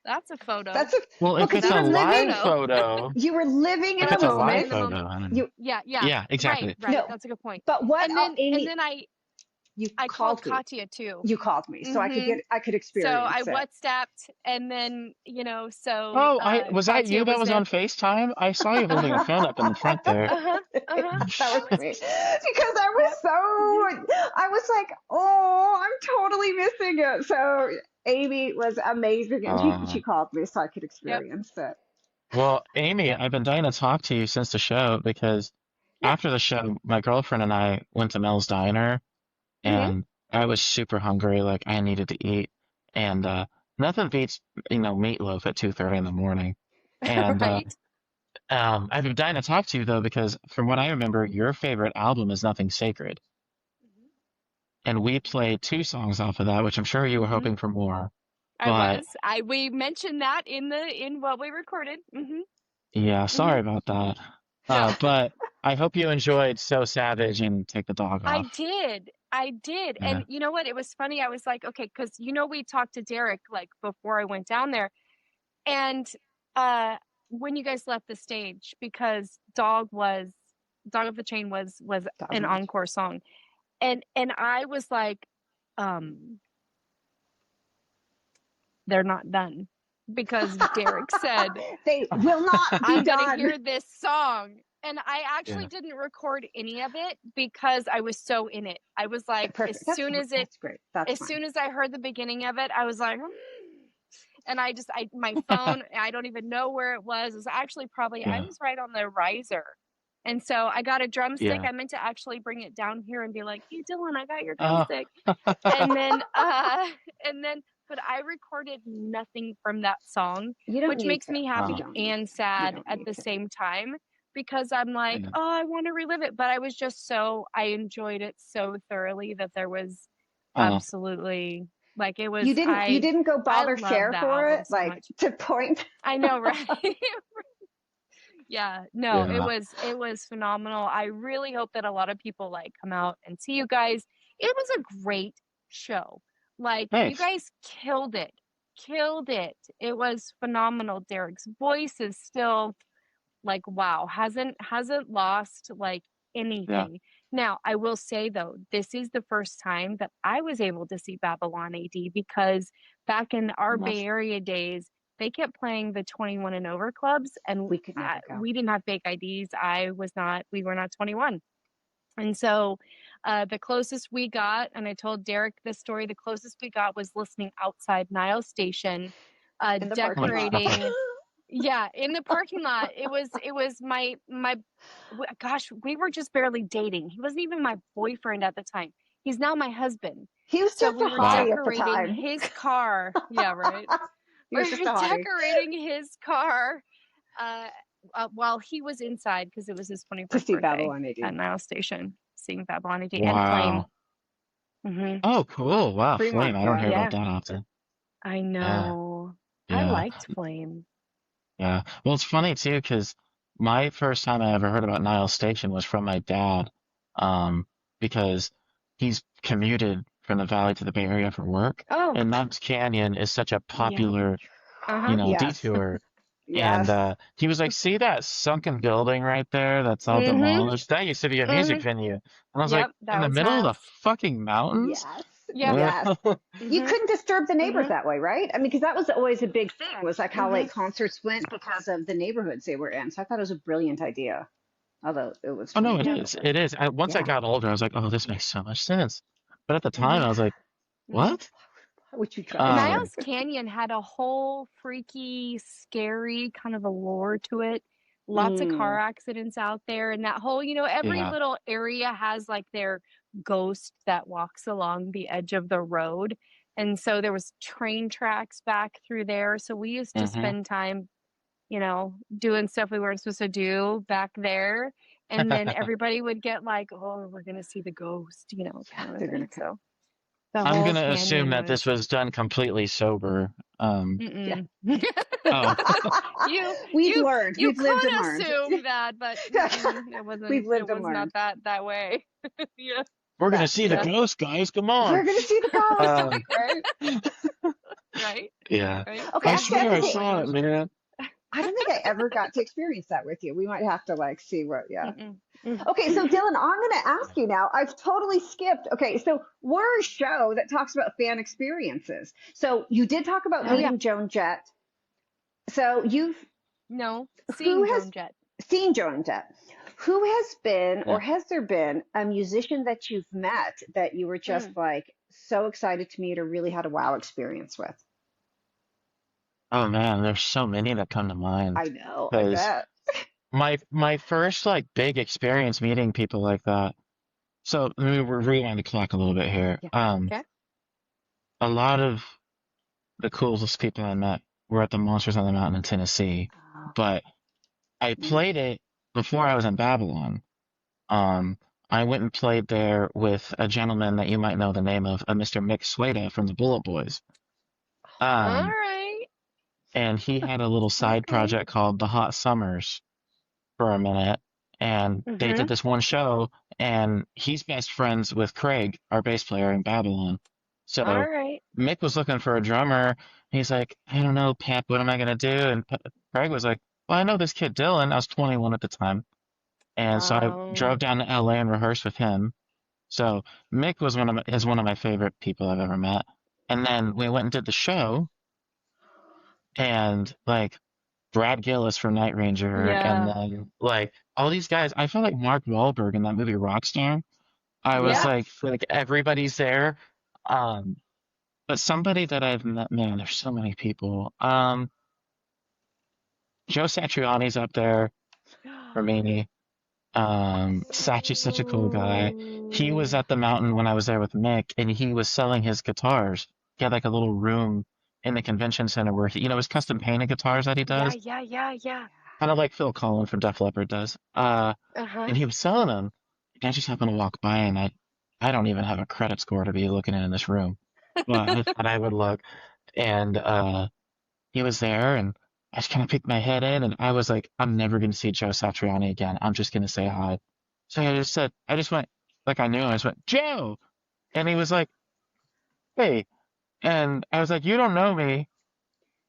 That's a photo. That's a Well, well, if because it's you a were live living, photo, you were living in if the it's a I was living live in moment. the photo, moment. I don't know. You Yeah. Yeah, exactly. Right. no, That's a good point. but what And then Amy, you I called called me. Katya too. You called me, so Mm-hmm. I could So I experience it. WhatsApped, and then, so Oh, was that Katya you that was was there. on FaceTime? I saw you holding a Uh-huh. phone up in the front there. Uh-huh. Uh-huh. That was me because Yep. I was like, oh, I'm totally missing it. So Amy was amazing, and she Uh, called me so I could Yep. experience it. well, Amy, Yep. I've been dying to talk to you since the show because Yeah. after the show, my girlfriend and I went to Mel's Diner Mm-hmm. and I was super hungry, like I needed to eat. And nothing beats, meatloaf at 2:30 in the morning. And Right. I've been dying to talk to you though because from what I remember, your favorite album is Nothing Sacred. And we played two songs off of that, which I'm sure you were Mm-hmm. hoping for more. I But was. We mentioned that in what we recorded. Mm-hmm. yeah, Mm-hmm. sorry about that. No. But I hope you enjoyed So Savage and Take the Dog I Off. did. I did. Yeah. And you know what? It was funny. I was like, okay, because we talked to Derek like before I went down there. And uh when you guys left the stage, because Dog of the Chain was an Dogmatch. encore song. And I was like, they're not done. Because Derek said, They will not be I'm gonna done. hear this song. And I actually Yeah. didn't record any of it because I was so in it. I was like, Perfect. That's great. That's as fine. soon as I heard the beginning of it, I was like, and my phone, I don't even know where it was. It was actually I Yeah. was right on the riser. And so I got a drumstick. Yeah. I meant to actually bring it down here and be like, hey, Dylan, I got your Oh. drumstick. And then, but I recorded nothing from that song, You don't which need makes to. me You happy don't need and to. You sad don't at need the to. same time, because I'm like, Yeah. oh, I want to relive it. But I was just I enjoyed it so thoroughly that there was Oh. absolutely, like, it was, You didn't go I bother love share that for album it, so like much. to point. I know, right? Yeah, no, Yeah. it was phenomenal. I really hope that a lot of people like come out and see you guys. It was a great show. Like, you Thanks. guys killed it. Killed it. It was phenomenal. Derek's voice is still like, wow, hasn't lost like Yeah. anything. Now, I will say though, this is the first time that I was able to see Babylon AD, because back in our Bay Area days, they kept playing the 21 and over clubs, and We could never go. we didn't have fake IDs. We were not 21. And so the closest we got, and I told Derek this story, the closest we got was listening outside Niles Station, In the Oh my parking lot. decorating. Yeah, in the parking lot. It was gosh, we were just barely dating. He wasn't even my boyfriend at the time. He's now my husband. He was So just a we were Wow. hottie at the decorating time. his car. Yeah, right. He We was were just a hottie. decorating his car uh, while he was inside, because it was his To 21st see birthday Babylon at AD. Niles Station, seeing Babylon AD and Flame. Wow. Hmm. Oh, cool. Wow. Fremont, Flame. I don't yeah. hear about Yeah, that often. I Yeah. know. I Yeah. liked Flame. Yeah. Well, it's funny too, because my first time I ever heard about Niles Station was from my dad, um, because he's commuted from the Valley to the Bay Area for work, Oh, and Knox Canyon is such a yeah. popular, Uh-huh. Yes. detour. And Yes. he was like, "See that sunken building right there? That's all Mm-hmm. demolished. That used to be a music Mm-hmm. venue." And I was like, Yep, "In that the was middle of the Niles. fucking mountains?" Yes. Yeah. Yes. You Mm-hmm. couldn't disturb the neighbors Mm-hmm. that way, right? I mean, because that was always a big thing, was like how Mm-hmm. late concerts went because of the neighborhoods they were in. So I thought it was a brilliant idea, although it was Oh for no, me it to Yep. get is. over. It is. Once I Yeah. got older, I was like, "Oh, this makes so much sense." But at the time, Mm-hmm. I was like, Mm-hmm. "What?" Why would you try to? Um, Niles Canyon had a whole freaky, scary kind of allure to it, lots of car Mm. accidents out there, and that whole, every Yeah. little area has like their ghost that walks along the edge of the road. And so there was train tracks back through there. So we used to Hmm. spend time, doing stuff we weren't supposed to do back there. And then everybody would get like, oh, we're going to see the ghost, kind of a They're gonna thing. come. So the I'm whole gonna assume canyon that this was, was done completely sober. Yeah. mm-mm. Oh, you We've you learned. you We've lived could and learned. assume that, but it We've wasn't, it lived and was not learned. that way. Yeah, we're gonna That's see the good. yeah. ghost, guys. Come on. We're gonna see the ghost, Um, right? Right, yeah. right. Okay, I actually, I swear I think Oh my saw it, gosh. man. I don't think I ever got to experience that with you. We might have to like see what, yeah. Mm-mm. Mm. Okay, so Dylan, I'm going to ask you now. I've totally skipped. Okay, so we're a show that talks about fan experiences. So you did talk about Oh yeah. meeting Joan Jett. So No, who seeing has Joan Jett. seen Joan Jett? Who has been, or Yeah. has there been a musician that you've met that you were just Mm. like so excited to meet or really had a wow experience with? Oh man, there's so many that come to mind. I know, I Because bet. my first like big experience meeting people like that. So let me rewind the clock a little bit here. Yeah. Okay. A lot of the coolest people I met were at the Monsters on the Mountain in Tennessee, Oh, but I mm. played it before I was in Babylon. Um, I went and played there with a gentleman that you might know the name of, Mr. Mick Sueda from the Bullet Boys. All Um, right. and he had a little side Okay. project called The Hot Summers for a minute, and they Mm-hmm. did this one show, and he's best friends with Craig, our bass player in Babylon. All So right. Mick was looking for a drummer. He's like, I don't know, Pep, what am I gonna do? And Craig was like, well, I know this kid Dylan. I was 21 at the time. And so I drove Um. down to LA and rehearsed with him. So Mick was one of my favorite people I've ever met. And then we went and did the show, and like Brad Gillis from Night Ranger, and Yeah. then like all these guys. I felt like Mark Wahlberg in that movie Rockstar. I was Yeah. like everybody's there. Um, but somebody that I've met, man, there's so many people. Joe Satriani's up there for me. Sachi's such a cool guy. He was Ooh. at the mountain when I was there with Mick, and he was selling his guitars. He had like a little room in the convention center where his custom painted guitars that he Yeah. does, Yeah. Yeah. Yeah. kind of like Phil Collins from Def Leppard does. Uh-huh. And he was selling them. And I just happened to walk by, and I don't even have a credit score to be looking in this room, but I thought I would look, and he was there, and I just kind of peeked my head in, and I was like, I'm never going to see Joe Satriani again. I'm just going to say hi. So I just went, like I knew him. I just went, Joe. And he was like, hey. And I was like, you don't know me.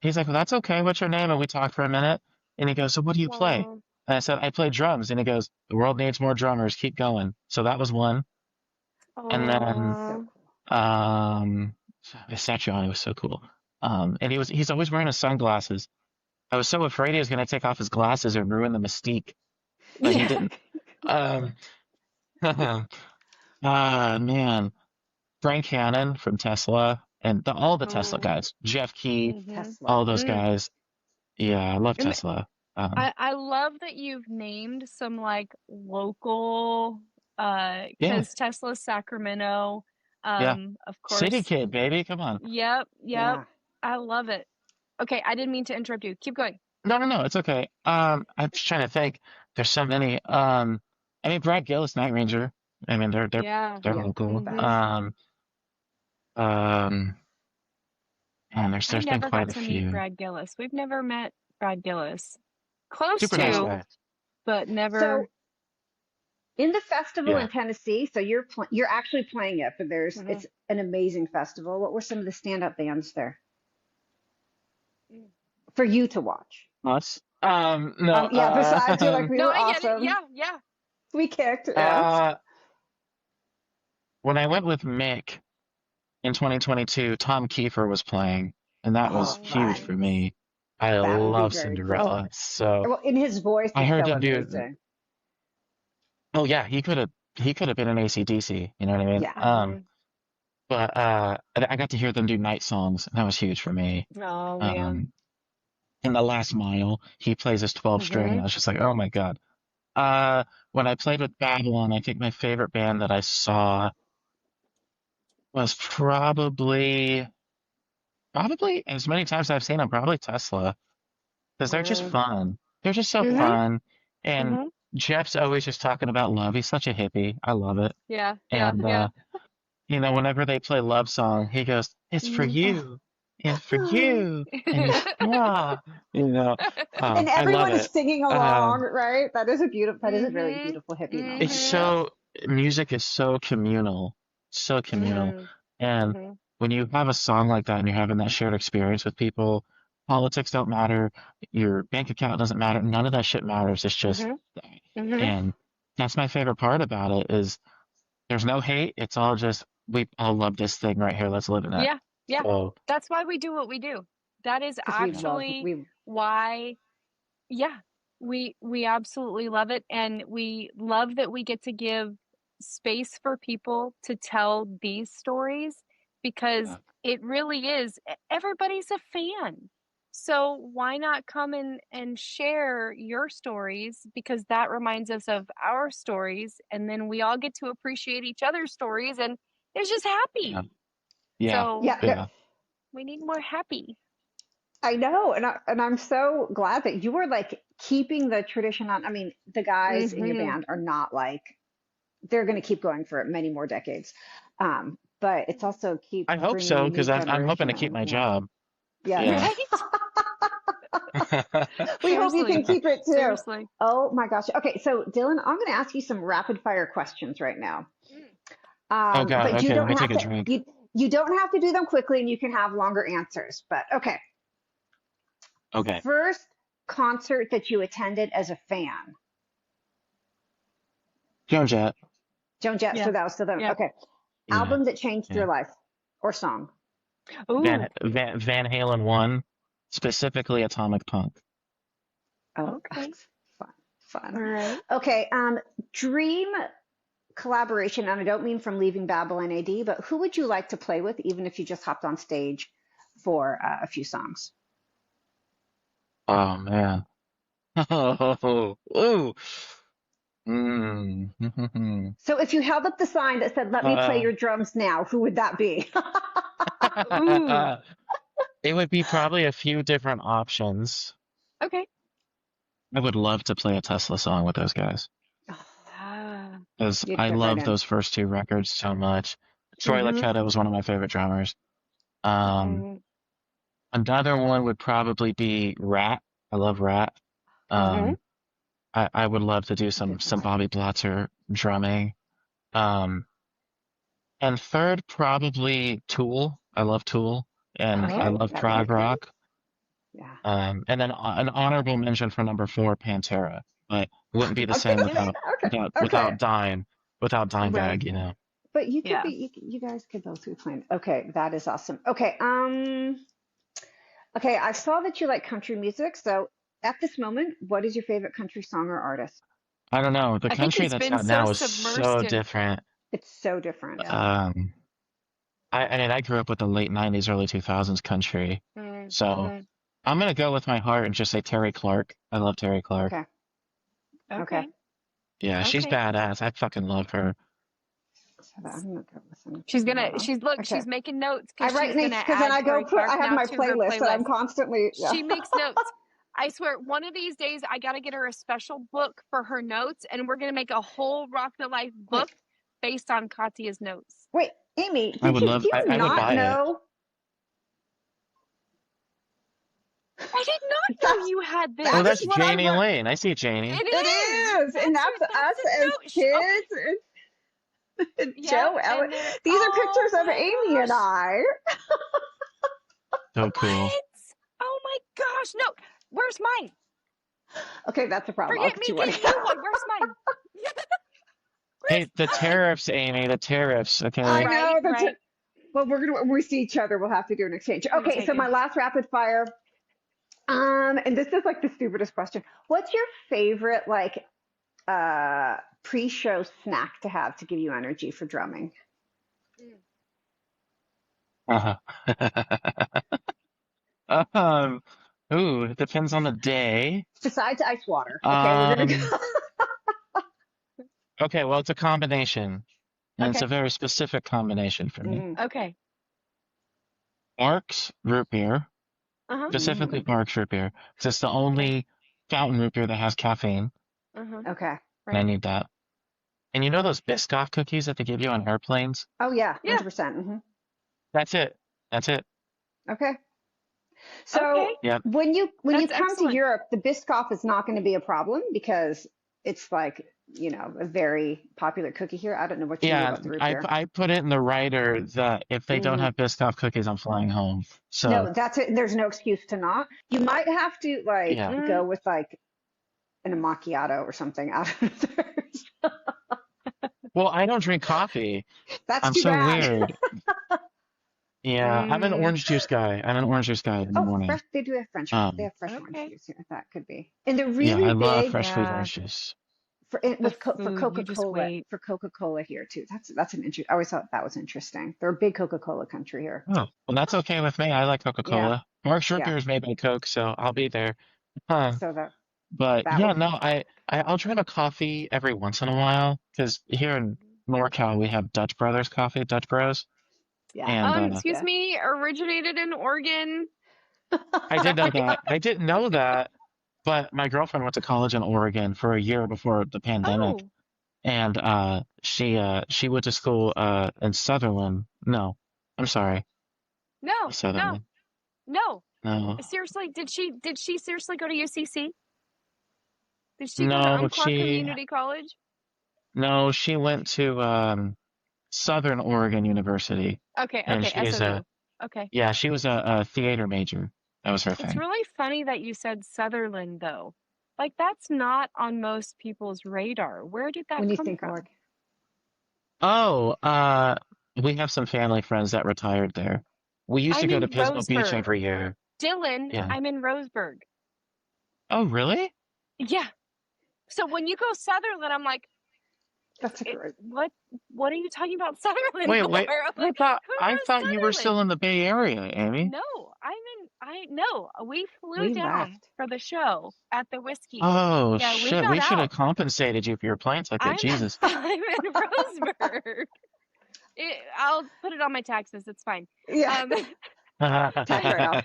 He's like, well, that's okay. What's your name? And we talked for a minute. And he goes, so what do you play? Wow. And I said, I play drums. And he goes, the world needs more drummers. Keep going. So that was one. And then, So Oh. cool. um, Satriani was so cool. And he's always wearing his sunglasses. I was so afraid he was going to take off his glasses and ruin the mystique, but he Yeah. didn't. Um, man, Frank Hannon from Tesla and all the Tesla Oh. guys, Jeff Key, Mm-hmm. Tesla. all those Mm. guys. Yeah, I love And Tesla. I love that you've named some like local, Yeah, because Tesla's Sacramento, yeah. of City course. kid, baby, come on. Yep. Yep. Yeah. I love it. Okay, I didn't mean to interrupt you. Keep going. No, no, no, it's okay. I'm just trying to think. There's so many. I mean, Brad Gillis, Night Ranger. I mean, Yeah. they're Yeah. local. Best. Mm-hmm. Um, and I there's been never quite got a to meet few. Brad Gillis. We've never met Brad Gillis. Close Super nice So, to, guy. but so never. in the festival in Yeah. Tennessee, so you're actually playing it, but Mhm. it's an amazing festival. What were some of the standout bands there for you to watch? Us? No, Yeah, besides you're like we No, were I get it. awesome. Yeah, yeah. We kicked, yeah. uh, when I went with Mick in 2022, Tom Kiefer was playing, and that was Oh, Oh, huge for nice. me. I That would be love very cool. Cinderella, so Well, in his voice I is heard so him do. amazing. Oh yeah, he could have been an AC/DC. You know what I mean? Yeah. Mhm. But I got to hear them do night songs, and that was huge for me. Oh man. Um, in the last mile, he plays his 12 string, and Hmm. I was just like, oh my God. Uh, when I played with Babylon, I think my favorite band that I saw was probably as many times as I've seen them, probably Tesla, because they're just Mm. fun. They're just so Hmm. fun. And Mhm. Jeff's always just talking about love. He's such a hippie. I love it. Yeah, yeah, And yeah. whenever they play love song, he goes, "It's for Mhm. you, and for you," and he's you know, And I love everyone is it. singing along, Um, right? That is a beautiful, that is a very Mhm. beautiful hippie it's moment. Mhm. Yes. so music is so communal, Mhm. and Mhm. when you have a song like that and you're having that shared experience with people, politics don't matter, your bank account doesn't matter, none of that shit matters. It's just, Mhm. Mhm. and that's my favorite part about it is there's no hate. It's all just we all love this thing right here. Let's live in it. Yeah, yeah. So That's why we do what we do. That is Because we love, actually we, why, yeah, we absolutely love it, and we love that we get to give space for people to tell these stories because yeah, it really is everybody's a fan. So why not come and share your stories because that reminds us of our stories and then we all get to appreciate each other's stories and it's just yeah, happy. yeah, So yeah, no, yeah, we need more happy. I know. And I'm so glad that you were like keeping the tradition on. I mean, the guys in your Mhm. band are not like, they're going to keep going for many more decades. But it's also keep I hope bringing so the new because I'm hoping generation to keep in. my Yeah. job. Yes. Yeah. Right? We hope you can Seriously. keep it too. Seriously. Oh my gosh. Okay. So Dylan, I'm going to ask you some rapid fire questions right now. Mm. Oh God. But you Okay, let don't me take have a to, drink. you don't have to do them quickly and you can have longer answers. But okay. Okay. First concert that you attended as a fan. Joan Jett. Joan Jett, so Yeah. that was still them. Yeah. Okay. Yeah. Album that changed Yeah. your life or song. Ooh. Van Halen 1, specifically Atomic Punk. Oh, Okay. fun, fun. All right. Okay. Dream collaboration, and I don't mean from leaving Babylon AD, but who would you like to play with, even if you just hopped on stage for a few songs? Oh man. Oh, ooh. Mm. So if you held up the sign that said, "Let me play Uh, your drums now," who would that be? Ooh. it would be probably a few different options. Okay. I would love to play a Tesla song with those guys Ah. because You'd I fit right love in. those first two records so much. Troy Mm-hmm. Luccketta was one of my favorite drummers. Um, Mm-hmm. Another one would probably be Rat. I love Rat. Mm-hmm. Um, I would love to do Good some one. Bobby Blotzer drumming. Um, and third, probably Tool. I love Tool, and I Okay, Oh, love that would be prog great. rock. Yeah. And then an honorable mention for number four, Pantera, but it wouldn't be the Okay, same yeah. okay, okay. without Right. Dimebag, you know. But you could Yeah. be, you guys could both be playing. Okay, that is awesome. Okay, okay, I saw that you like country music. So at this moment, what is your favorite country song or artist? I don't know. The I think country it's that's been out so now is submersed so in. different. It's so different. Yeah. Um, I mean, I grew up with the late 90s, early 2000s country. So Mm-hmm. I'm gonna go with my heart and just say Terry Clark. I love Terry Clark. Okay. Okay. Okay. Yeah, she's Okay. badass. I fucking love her. So that, I'm gonna go listen She's to gonna. that. She's look. Okay. She's making notes I because write she's gonna notes because then add I go Terry put, Clark I have now my to her playlist and I'm playlist. constantly, yeah. She makes notes. I swear, one of these days I gotta get her a special book for her notes, and we're gonna make a whole Rock the Life Wait, book based on Katya's notes. wait, Amy, do you I would not buy it. know I did not know that's, you had Oh, that this. is that's what I Janie learned. Lane. I see Janie. It It is. is, and that's That's us the as note. Okay. kids. Yep. Joe, Ellen. And then, These are oh pictures of my Amy and gosh. I. So cool. What? Oh my gosh. No. Where's mine? Okay, that's a problem. I'll Forget get me. you one. Get you one. Where's mine? Hey, Where's the mine? tariffs, Amy, the tariffs. I Okay. Right. know that's Right. it. Well, we're gonna when we see each other, we'll have to do an exchange. Point Okay, so my taken. last rapid fire. And this is like the stupidest question. What's your favorite like pre-show snack to have to give you energy for drumming? Uh-huh. Um, Ooh, it depends on the day. Besides ice water. Okay, we're gonna Um, go. okay, well, it's a combination, and it's a Okay. very specific combination for me. Hmm. Okay. Mark's root beer, Uh-huh. specifically Mm. Mark's root beer, 'cause it's the Okay. only fountain root beer that has caffeine, Uh-huh. Okay. and I Right. need that. And you know those Biscoff cookies that they give you on airplanes? Oh yeah, Yeah. 100%. Hmm. That's it. That's it. Okay. Okay. So Yep. when you That's come to excellent. Europe, the Biscoff is not going to be a problem because it's like, a very popular cookie here. I don't know what you know Yeah, about the root I beer. I put it in the writer that if they don't Hmm. have Biscoff cookies, I'm flying home. So No, that's it. There's no excuse to not. You might have to like yeah. Mm. go with like an macchiato or something out of theirs. Well, I don't drink coffee. That's I'm too so bad. weird. Yeah, I'm an Mm. orange juice guy. I'm an orange juice guy in the Oh, morning. fresh. They do have French. They Um, have fresh orange Okay. juice here. That could be. And they're yeah, really I love big fresh squeezed Yeah. orange juice. The for food, you just Coca-Cola wait. here too. That's an I always thought that was interesting. They're a big Coca-Cola country here. Oh, well, that's okay with me. I like Yeah, Coca-Cola. Mark's root yeah. beer is made by Coke, so I'll be there. Huh. So But that yeah, would no, I'll drink a coffee every once in a while because here in NorCal we have Dutch Brothers coffee, Dutch Bros, yeah, and Excuse yeah. me, originated in Oregon. I Is did that know right? that. I didn't know that, but my girlfriend went to college in Oregon for a year before the pandemic, Oh, and she went to school in Sutherland. No, I'm sorry, no, no, Sutherland. no. No, Seriously, did she seriously go to UCC? Did she go to no, Umpqua Community College? she went to Southern Oregon University, Okay, and okay, she is SOU. Okay. she was a theater major. That was her It's thing. really funny that you said Sutherland though. Like that's not on most people's radar. Where did that when you come think from? Oregon. Oh, we have some family friends that retired there. We used to I'm go to in Pismo Beach Roseburg. every year. Dylan, Yeah. I'm in Roseburg. Oh, really? Yeah. So when you go Sutherland, I'm like, That's a great. what are you talking about Sutherland Wait, for? wait. I'm like, who I knows thought you were still Sutherland? in the Bay Area, Amy. No, no, we flew We down left. for the show at the whiskey. Oh, Yeah, we shit. got We should have out. compensated you for your plane ticket. I'm Jesus. I'm in Roseburg. I'll put it on my taxes. It's fine. Yeah, tax write-off.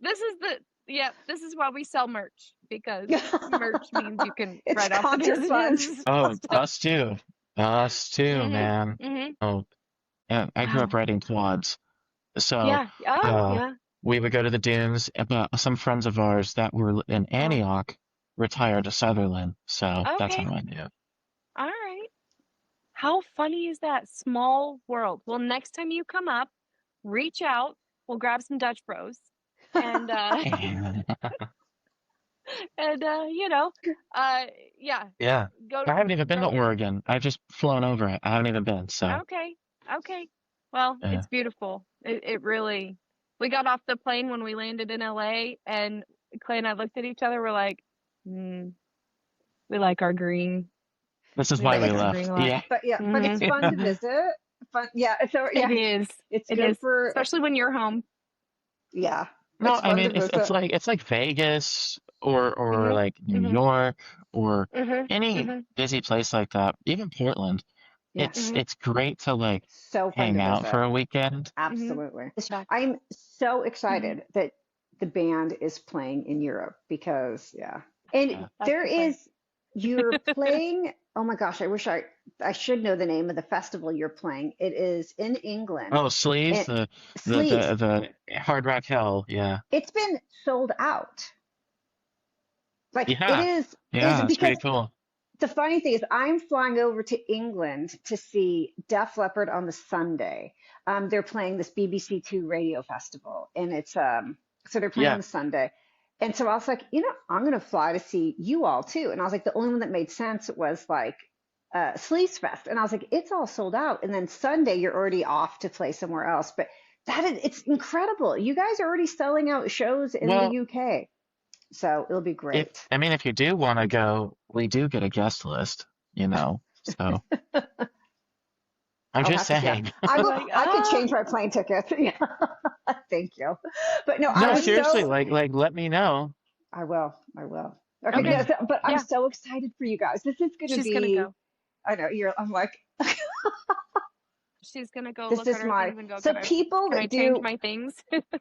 This is why we sell merch because merch means you can It's write off the concert funds. business Oh, stuff. us too. Us too, Mhm. man. Mhm. Oh, and I grew up Wow. riding quads. So, Yeah. Oh, uh, yeah. we would go to the dunes, but some friends of ours that were in Oh, Antioch retired to Sutherland. So that's okay. how I knew. All right. How funny is that? Small world. Well, next time you come up, reach out. We'll grab some Dutch Bros. And and yeah, Yeah. go I haven't even been to go. Oregon. I've just flown over it. I haven't even been. So, Okay. Okay. Well, yeah. it's beautiful. It really. We got off the plane when we landed in LA, and Clay and I looked at each other. We're like, we like our green. This is We why But we like it's our green left. a lot. Yeah. but it's Mhm. fun to Mhm. visit. Fun, yeah. So It yeah, is. it's It good is, for especially when you're home. yeah. No, It's I fun to mean visit. it's like Vegas or Mhm. like New Mhm. York or Mhm. any Mhm. busy place like that. Even Portland. Yeah, Mhm. It's great to like so fun to hang out visit. for a weekend. Mhm. Absolutely. That. I'm so Mhm. excited that the band is playing in Europe because yeah. And Yeah. That's there the fun. is you're playing, oh my gosh, I wish I should know the name of the festival you're playing. It is in England. Oh, Sleaze, And Sleaze. the Hard Rock Hell. Yeah. It's been sold out. Like it Yeah. is Yeah, it's because pretty cool. the funny thing is I'm flying over to England to see Def Leppard on the Sunday. They're playing this BBC Two radio festival, and it's so they're playing on Yeah. the Sunday. And so I was like, I'm gonna fly to see you all too. And I was like, the only one that made sense was like Sleaze Fest. And I was like, it's all sold out. And then Sunday you're already off to play somewhere else. But it's incredible. You guys are already selling out shows in the Well, UK. So it'll be great. if you do want to go, we do get a guest list, you know. So I'm I'll just have to, yeah. saying. I will, Like, I could change my plane ticket. Yeah. Thank you. But no, I No, was right? seriously, so, like let me know. I will. I will. Okay. Okay. Yeah. Hmm. But I'm Yeah, so excited for you guys. This is going to she's gonna be, go. I know I'm like, She's gonna go this look at is her my, things and go, so people can I that change do, my things?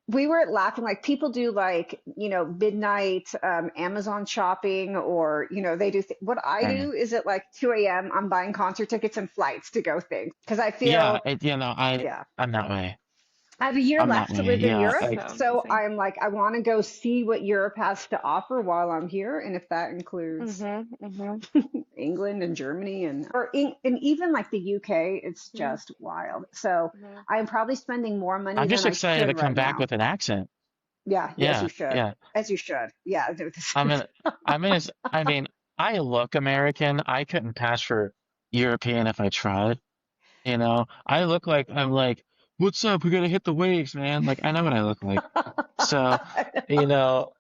we were laughing, like people do like, midnight Amazon shopping, or, they do, what I Right. do is at like 2 a.m. I'm buying concert tickets and flights to go things because I Yeah, feel, I yeah. I'm that way. I have a year I'm that left to way. live in Yeah, Europe, like So so amazing. I'm like, I want to go see what Europe has to offer while I'm here, and if that includes Mm-hmm. Mm-hmm. England and Germany and even like the UK, it's just wild. So Mm-hmm. I'm probably spending more money I'm than just I excited should to come right back now. with an accent. Yeah, yes, you Yeah, should. yeah. As you should. Yeah. I'm in I mean, I look American. I couldn't pass for European if I tried, you know. I look like I'm like, what's up? We gotta hit the waves, man. Like I know what I look like. So, you know,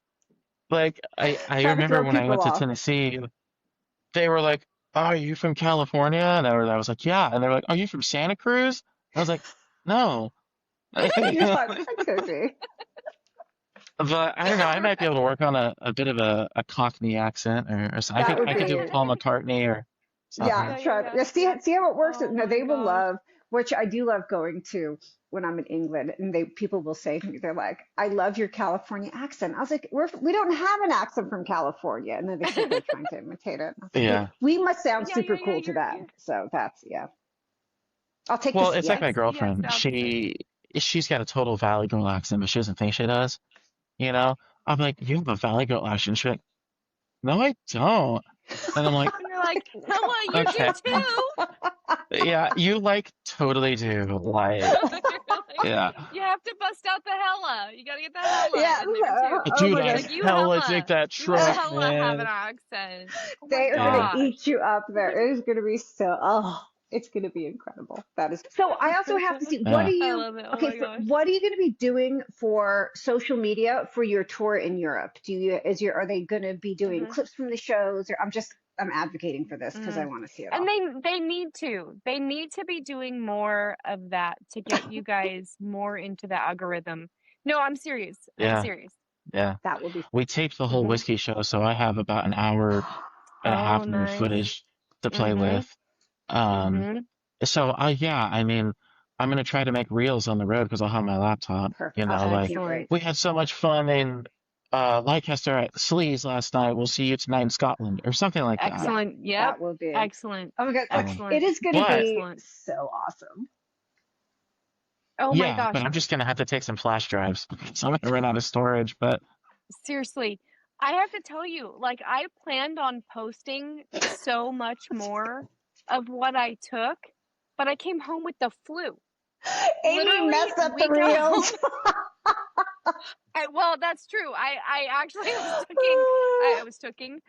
like I Trying to remember throw when I people went to off. Tennessee, they were like, "Oh, are you from California?" And I was like, "Yeah." And they were like, "Are you from Santa Cruz?" I was like, "No." You're like, I could be. But I don't know. I might be able to work on a bit of a Cockney accent, or I That think would I could do a be. Paul McCartney or Yeah, something. Yeah, yeah, try. yeah, Yeah, yeah. see how it works. Oh No, my they will gosh. love, which I do love going to when I'm in England, and people will say to me, they're like, "I love your California accent." I was like, we don't have an accent from California," and then they think we're trying to imitate it. I was like, Yeah. we must sound Yeah, yeah, super yeah. cool to them. So that's, yeah. I'll take Well, this. it's like Yeah, my Yeah, girlfriend. sounds good. She's got a total Valley Girl accent, but she doesn't think she does. You know? I'm like, you have a Valley Girl accent. She's like, no, I don't. And I'm like, And you're like, Hella, you do okay. too. Yeah, you like totally do. Like, You're like, yeah. you have to bust out the hella. You gotta get the hella yeah. in there too. Oh Dude, my I'd gosh, Like hella take that you truck, hella have an man. accent. Oh my they are gonna Yeah. gosh. eat you up there. It is gonna be so. Oh, it's gonna be incredible. That is. So I also have to see, what Yeah. are I you? love it. Oh Okay, my gosh. what are you going to be doing for social media for your tour in Europe? Are they going to be doing Hmm. clips from the shows, or I'm advocating for this because I Mm. want to see it And all. they need to. They need to be doing more of that to get you guys more into the algorithm. No, I'm serious. I'm Yeah. serious. Yeah. That will be. We taped the whole Hmm. whiskey show, so I have about an hour and a Oh, half of nice. footage to play Hmm. with. Um, Hmm. so yeah, I mean, I'm gonna try to make reels on the road because I'll have my laptop. Perfect. You Oh, know, that'd like be Excellent. great. we had so much fun in Leicester at Sleaze last night. We'll see you tonight in Scotland or something like that. Yeah, Excellent. Yep. that will be. Excellent. Oh my God, like Um, it Excellent. is going to but be Excellent. so awesome. Oh my yeah, but gosh. I'm just gonna have to take some flash drives. So I'm gonna run out of storage. But Seriously. I have to tell you, like, I planned on posting so much more of what I took, but I came home with the flu. Amy Literally, messed up the we got home. reels. Well, that's true. I actually was taking, I was taking,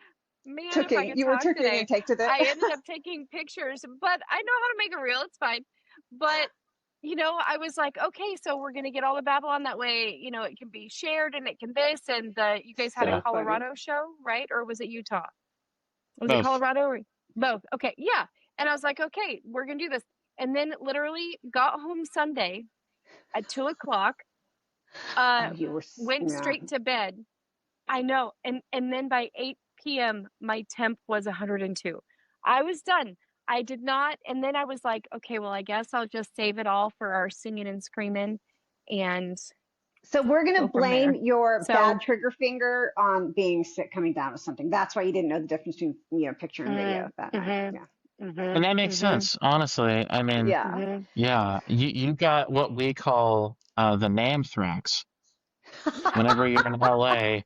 man, if I Tooking. could You were talk tooking and today, take to the. I ended up taking pictures, but I know how to make a reel. It's fine. But, I was like, okay, so we're going to get all the Babylon that way, it can be shared and it can this. And you guys had a So yeah, funny. Colorado show, right? Or was it Utah? Was it both. Colorado or both? Okay. Yeah. And I was like, okay, we're going to do this. And then literally got home Sunday at 2 o'clock, Oh, you were. went Yeah. straight to bed. I know. And then by 8 p.m., my temp was 102. I was done. I did not. And then I was like, okay, well, I guess I'll just save it all for our singing and screaming and So we're gonna go from blame there. your bad So, trigger finger on being sick coming down with something. That's why you didn't know the difference between picture and video that night. mm-hmm, Yeah. And mm-hmm, that makes mm-hmm, sense, honestly. I mean, Yeah. mm-hmm. yeah, you got what we call the namthrax. Whenever you're in LA,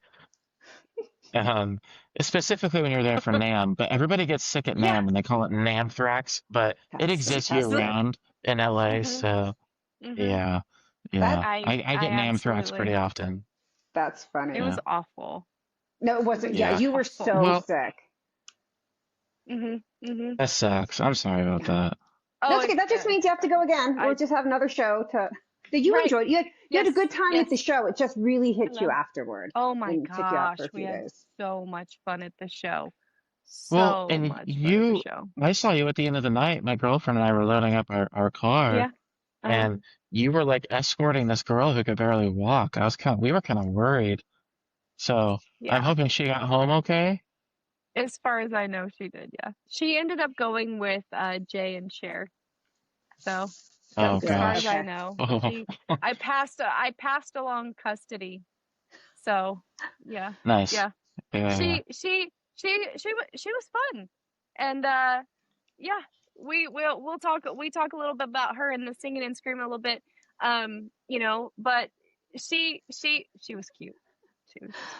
um, specifically when you're there for NAM, but everybody gets sick at Yeah. NAM and they call it namthrax, but it That's exists year fantastic. round in LA, Mm-hmm, so mm-hmm. yeah, That yeah. I I I get namthrax pretty absolutely. often. that's It funny. was Yeah, awful. No, it It wasn't. was Yeah, yeah. you were awful. so Well, sick. Mm-hmm, mm-hmm. that sucks. I'm sorry about Yeah. that. Oh, That's okay. That just means it's you have to go fine. again. We'll I just have another show to. Did you right. enjoy it? You had a Yes, good time at the yes. show. It just really I hit you love. afterward Oh my and took you out for gosh, a we few had days. so much fun at the show. Well, so and much for the you, show. I saw you at the end of the night. My girlfriend and I were loading up our car, Yeah. and you were like escorting this girl who could barely walk. We were kind of worried. So I'm Yeah. hoping she got home okay. As far as I know, she did. Yeah. She ended up going with Jay and Cher. So Oh That's as good. far as gosh. I Okay. know, Oh, I passed along custody. So yeah, nice. yeah. Yeah. She was fun, and yeah, we talk a little bit about her and the singing and screaming a little bit, but she was cute. She was just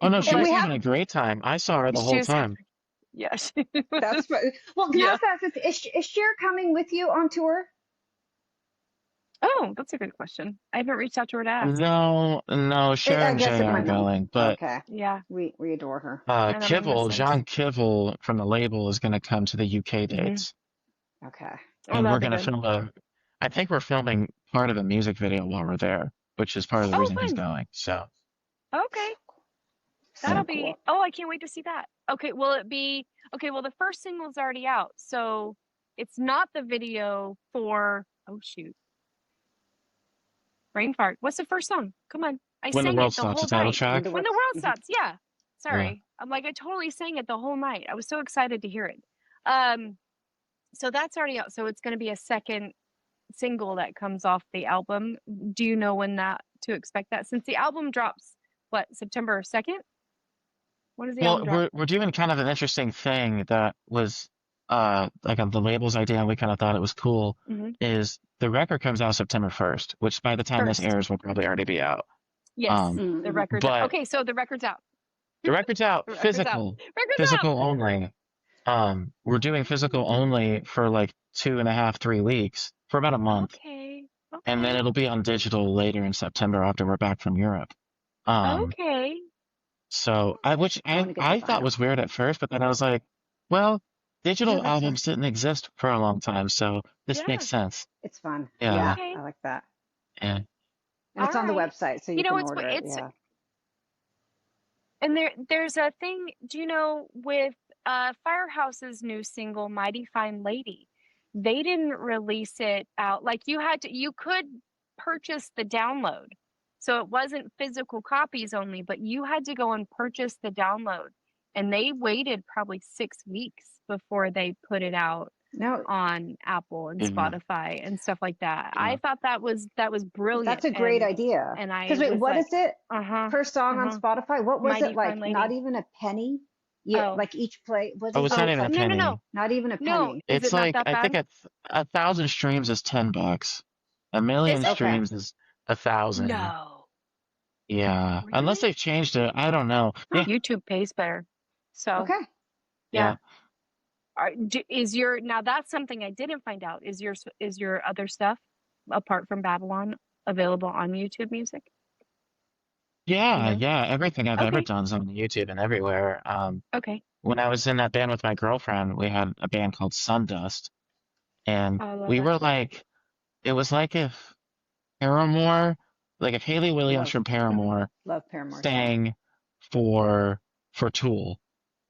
Oh no, cute. she And was we But have having a great time. I saw her the she whole was time. yeah, she that's was well. Can I yeah. also ask this? Is Cher coming with you on tour? Oh, that's a good question. I haven't reached out to her to ask. No, no, Cher I and guess Jay it might aren't not. going, but Okay. Yeah, We adore her. and that might make sense. Jean Kivel from the label is going to come to the UK Hmm. dates, Okay. Oh, and that'll we're be going to good. film I think we're filming part of a music video while we're there, which is part of the Oh, reason he's fun. going. So, Okay. yeah. That'll So be, cool. oh, I can't wait to see that. Okay, will it be, okay, well, the first single's already out, so it's not the video for, oh shoot, Brain Fart. What's the first song? Come on. I When the sang world it the stops, the whole title night. When the track. When the works. World Stops, yeah. Yeah. Sorry. I'm like, I totally sang it the whole night. I was so excited to hear it. Um, so that's already out. So it's going to be a second single that comes off the album. Do you know when that to expect that? Since the album drops, what, September 2nd? When does the album Well, drop? we're doing kind of an interesting thing that was like the label's idea, and we kind of thought it was cool. Hmm. Is the record comes out September 1st, which by the time this First. airs will probably already be out. Yes, Um, the Mm-hmm. record's out. but Okay, so the record's out. the record's out, The record's out. Record's out. physical only. We're doing physical only for like 2.5, 3 weeks for about a month, Okay. and then Okay. it'll be on digital later in September after we're back from Europe. Um, Okay. so which I want to get the I thought vinyl. was weird at first, but then I was like, well, No, digital that's fine. albums didn't exist for a long time, so this Yeah. makes sense. It's fun. Yeah, Yeah, Okay. I like that. and And All it's on the right. website, so You you know, can order it. it's Yeah. and there's a thing, do you know, with Firehouse's new single, Mighty Fine Lady, they didn't release it out. Like you could purchase the download. So it wasn't physical copies only, but you had to go and purchase the download. And they waited probably 6 weeks before they put it out No, on Apple and yeah, Spotify and stuff like that. I yeah. thought that was that's brilliant. a great idea. And I Because wait, was what like, is it uh-huh, per song on uh-huh. Spotify? What was it Mighty Fine like? Not Lady. even a penny? Yeah, Oh, like each play. Was Oh, it it's not even even a like no, no, no, penny. not even a no. penny? Is It's it not like that I think bad? it's 1,000 streams is $10. A Is million it? Okay. streams is 1,000. No. Yeah, unless Really? they've changed it, I don't know. Yeah, YouTube pays better. So, Okay. yeah. yeah. Is your, now that's something I didn't find out. Is your other stuff apart from Babylon available on YouTube Music? You Yeah, know? yeah, everything I've ever Okay. done's on YouTube and everywhere. Okay. When I was in that band with my girlfriend, we had a band called Sundust, and I love we it. were like, it was like if Paramore, like if Haley Williams Love from Paramore love Paramore. Yeah. sang for Tool,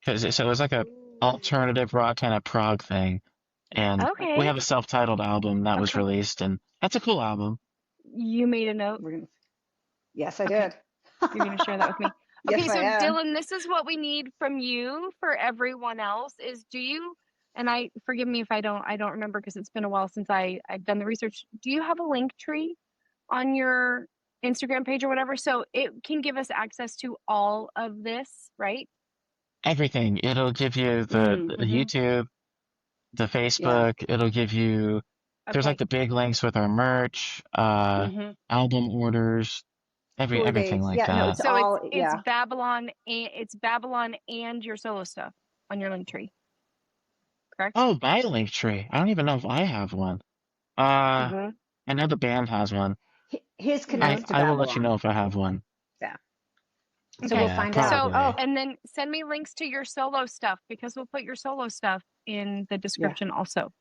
because so it was like a alternative rock kind of prog thing, and we Okay. have a self-titled album that was Okay. released, and that's a cool album. You made a note. We're gonna. Yes, I Okay. did. You're going to share that with me. Yes, Okay, I so am. Dylan, this is what we need from you for everyone else is, do you, and I, forgive me if I don't remember because it's been a while since I've done the research. Do you have a link tree on your Instagram page or whatever? So it can give us access to all of this, right? Everything. It'll give you the Mm-hmm. Mm-hmm. YouTube, the Yeah. Facebook. It'll give you. There's like Okay. the big links with our merch, Mm-hmm. album orders, Tour everything dates. like Yeah. No, that. it's So all. it's Yeah. Babylon and your solo stuff on your link tree, correct? Oh, my link tree. I don't even know if I have one. Uh, Mm-hmm. I know the band has one. His Mm-hmm. connects to I will let you Babylon. know if I have one. Yeah. So Okay. we'll Yeah, find out. So, Oh, probably. and then send me links to your solo stuff because we'll put your solo stuff in the yeah. description also.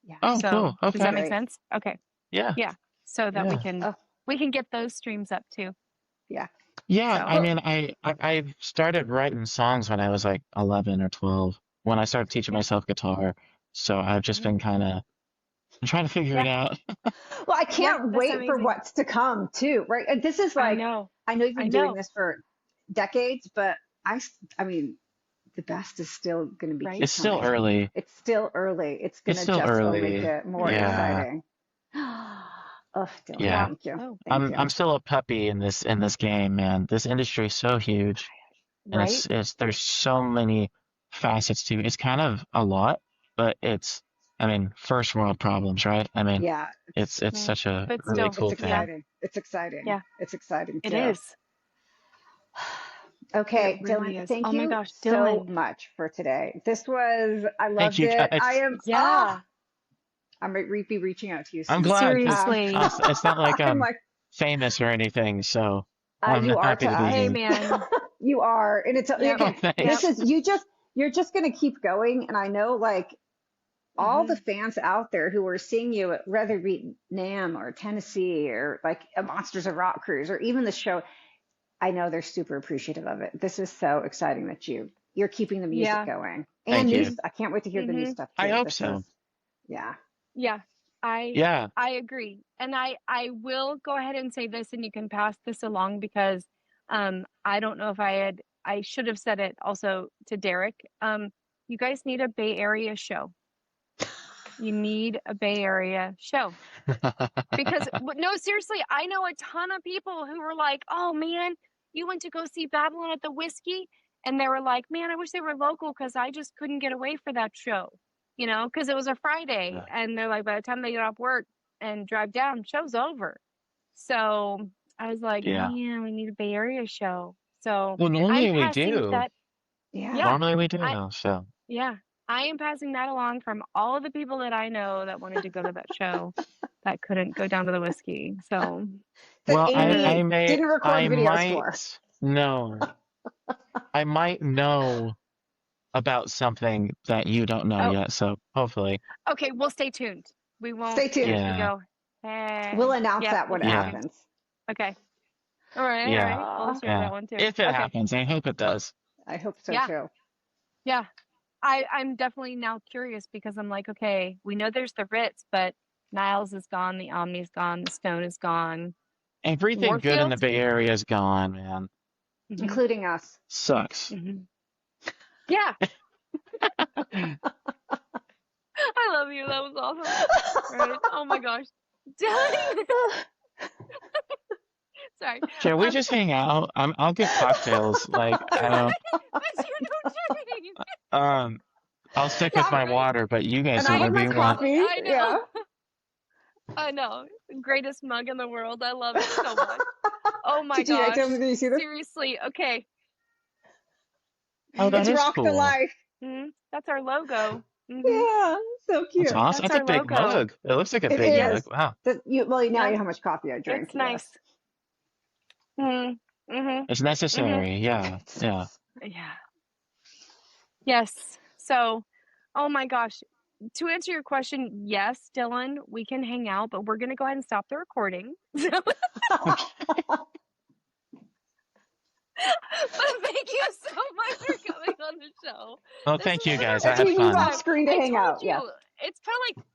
Yeah. Oh, So, cool. does Be that Okay. make great. sense? Okay. Yeah, Yeah. So that yeah. Oh, we can get those streams up too. yeah. Yeah, So I Well, mean, I started writing songs when I was like 11 or 12 when I started teaching yeah. myself guitar. So I've just Hmm. been kind of trying to figure it Yeah. out. well, I Yeah. can't That's wait for amazing. what's to come too, right? And this is I like, know. I know you've I been doing know. this for decades, but I mean, the best is still going to be Right. keep It's still coming. early. It's still early. It's going It's to still just only early. get more Hmm. Yeah. exciting. Oh, Dylan, Yeah. Yeah. thank you. Oh, Thank I'm you. still a puppy in this game, man. This industry is so huge, and right. it's there's so many facets to it. It's kind of a lot, but it's I mean, first world problems, right? I mean, Yeah, it's Mm. such a But really still, it's cool thing. yeah. exciting. It's exciting. Yeah. It's exciting It too. is. It Okay, Dylan, really is. thank Oh my you gosh, so Dylan. much for today. This was, I Thank loved you it. guys. Yeah. I might be reaching out to you I'm soon. glad because Seriously. it's not like I'm I'm like, famous or anything, so I'm you are happy to to be us. Hey, here. man. You are, and it's Yep. Oh, okay. Yep. This thanks. is you're just gonna keep going, and I know like all the Hmm. fans out there who are seeing you at whether it be NAM or Tennessee or like a Monsters of Rock cruise or even the show, I know they're super appreciative of it. This is so exciting that you're keeping the music Yeah. going and Thank you. I can't wait to hear the new Hmm. stuff I too. hope This is so. yeah. Yeah. I Yeah. I agree. And I will go ahead and say this and you can pass this along because I don't know if I should have said it also to Derek. You guys need a Bay Area show. You need a Bay Area show. Because no, seriously, I know a ton of people who were like, "Oh man, you went to go see Babylon at the Whiskey," and they were like, "Man, I wish they were local because I just couldn't get away for that show, you know, because it was a Friday." Yeah. And they're like, by the time they get off work and drive down, show's over. So I was like, Yeah. "Man, we need a Bay Area show." So Well, I'm normally we passing do. that. Yeah. Yeah, Normally we do, I so. yeah, I am passing that along from all of the people that I know that wanted to go to that show that couldn't go down to the Whiskey. So. That Well, Amy didn't I record videos for. might know. I might know about something that you don't know Oh, yet, so hopefully. okay. Well, stay tuned. We won't Stay tuned. just Yeah. go, We'll hey. announce Yeah, that we'll when it stay Yeah. tuned. happens. Okay. All right. All Yeah. right. We'll Uh, share Yeah. that one too. If it Okay. happens, I hope it does. I hope so Yeah. too. Yeah. I'm definitely now curious because I'm like, okay, we know there's the Ritz, but Niles is gone, the Omni's gone, the Stone is gone, Everything good in Warfield. the Bay Area is gone, man. Hmm. Including us. Sucks. Hmm. Yeah. I love you. That was awesome. Right. Oh my gosh. Dylan. Sorry. Can we just hang out? I'll get cocktails. Like I don't. But you know Jane. Um, I'll stick with Yeah, my Right. water, but you guys and do I have whatever my you want. coffee. I Yeah. know. I know. Greatest mug in the world. I love it so much. Oh my Did you, gosh. did you see this? Seriously. Okay. Oh, that It's is Rock the cool. Life. That's our logo. Yeah, so That's cute. awesome. That's That's a our big logo. mug. It looks like a It big Yes. mug. is. Wow. Well, now you Yep. know how much coffee I drink. It's nice. Yes. Mm-hmm. Mm-hmm. It's Mm-hmm. necessary. Yeah. Yeah. Yeah. Yes. So, oh my gosh. To answer your question, yes, Dylan, we can hang out, but we're going to go ahead and stop the recording. Okay. But thank you so much for coming on the show. Well, This thank was you such guys. a I That's had when you great go off fun. time. screen to I hang told out. Yes. you, it's kind of like,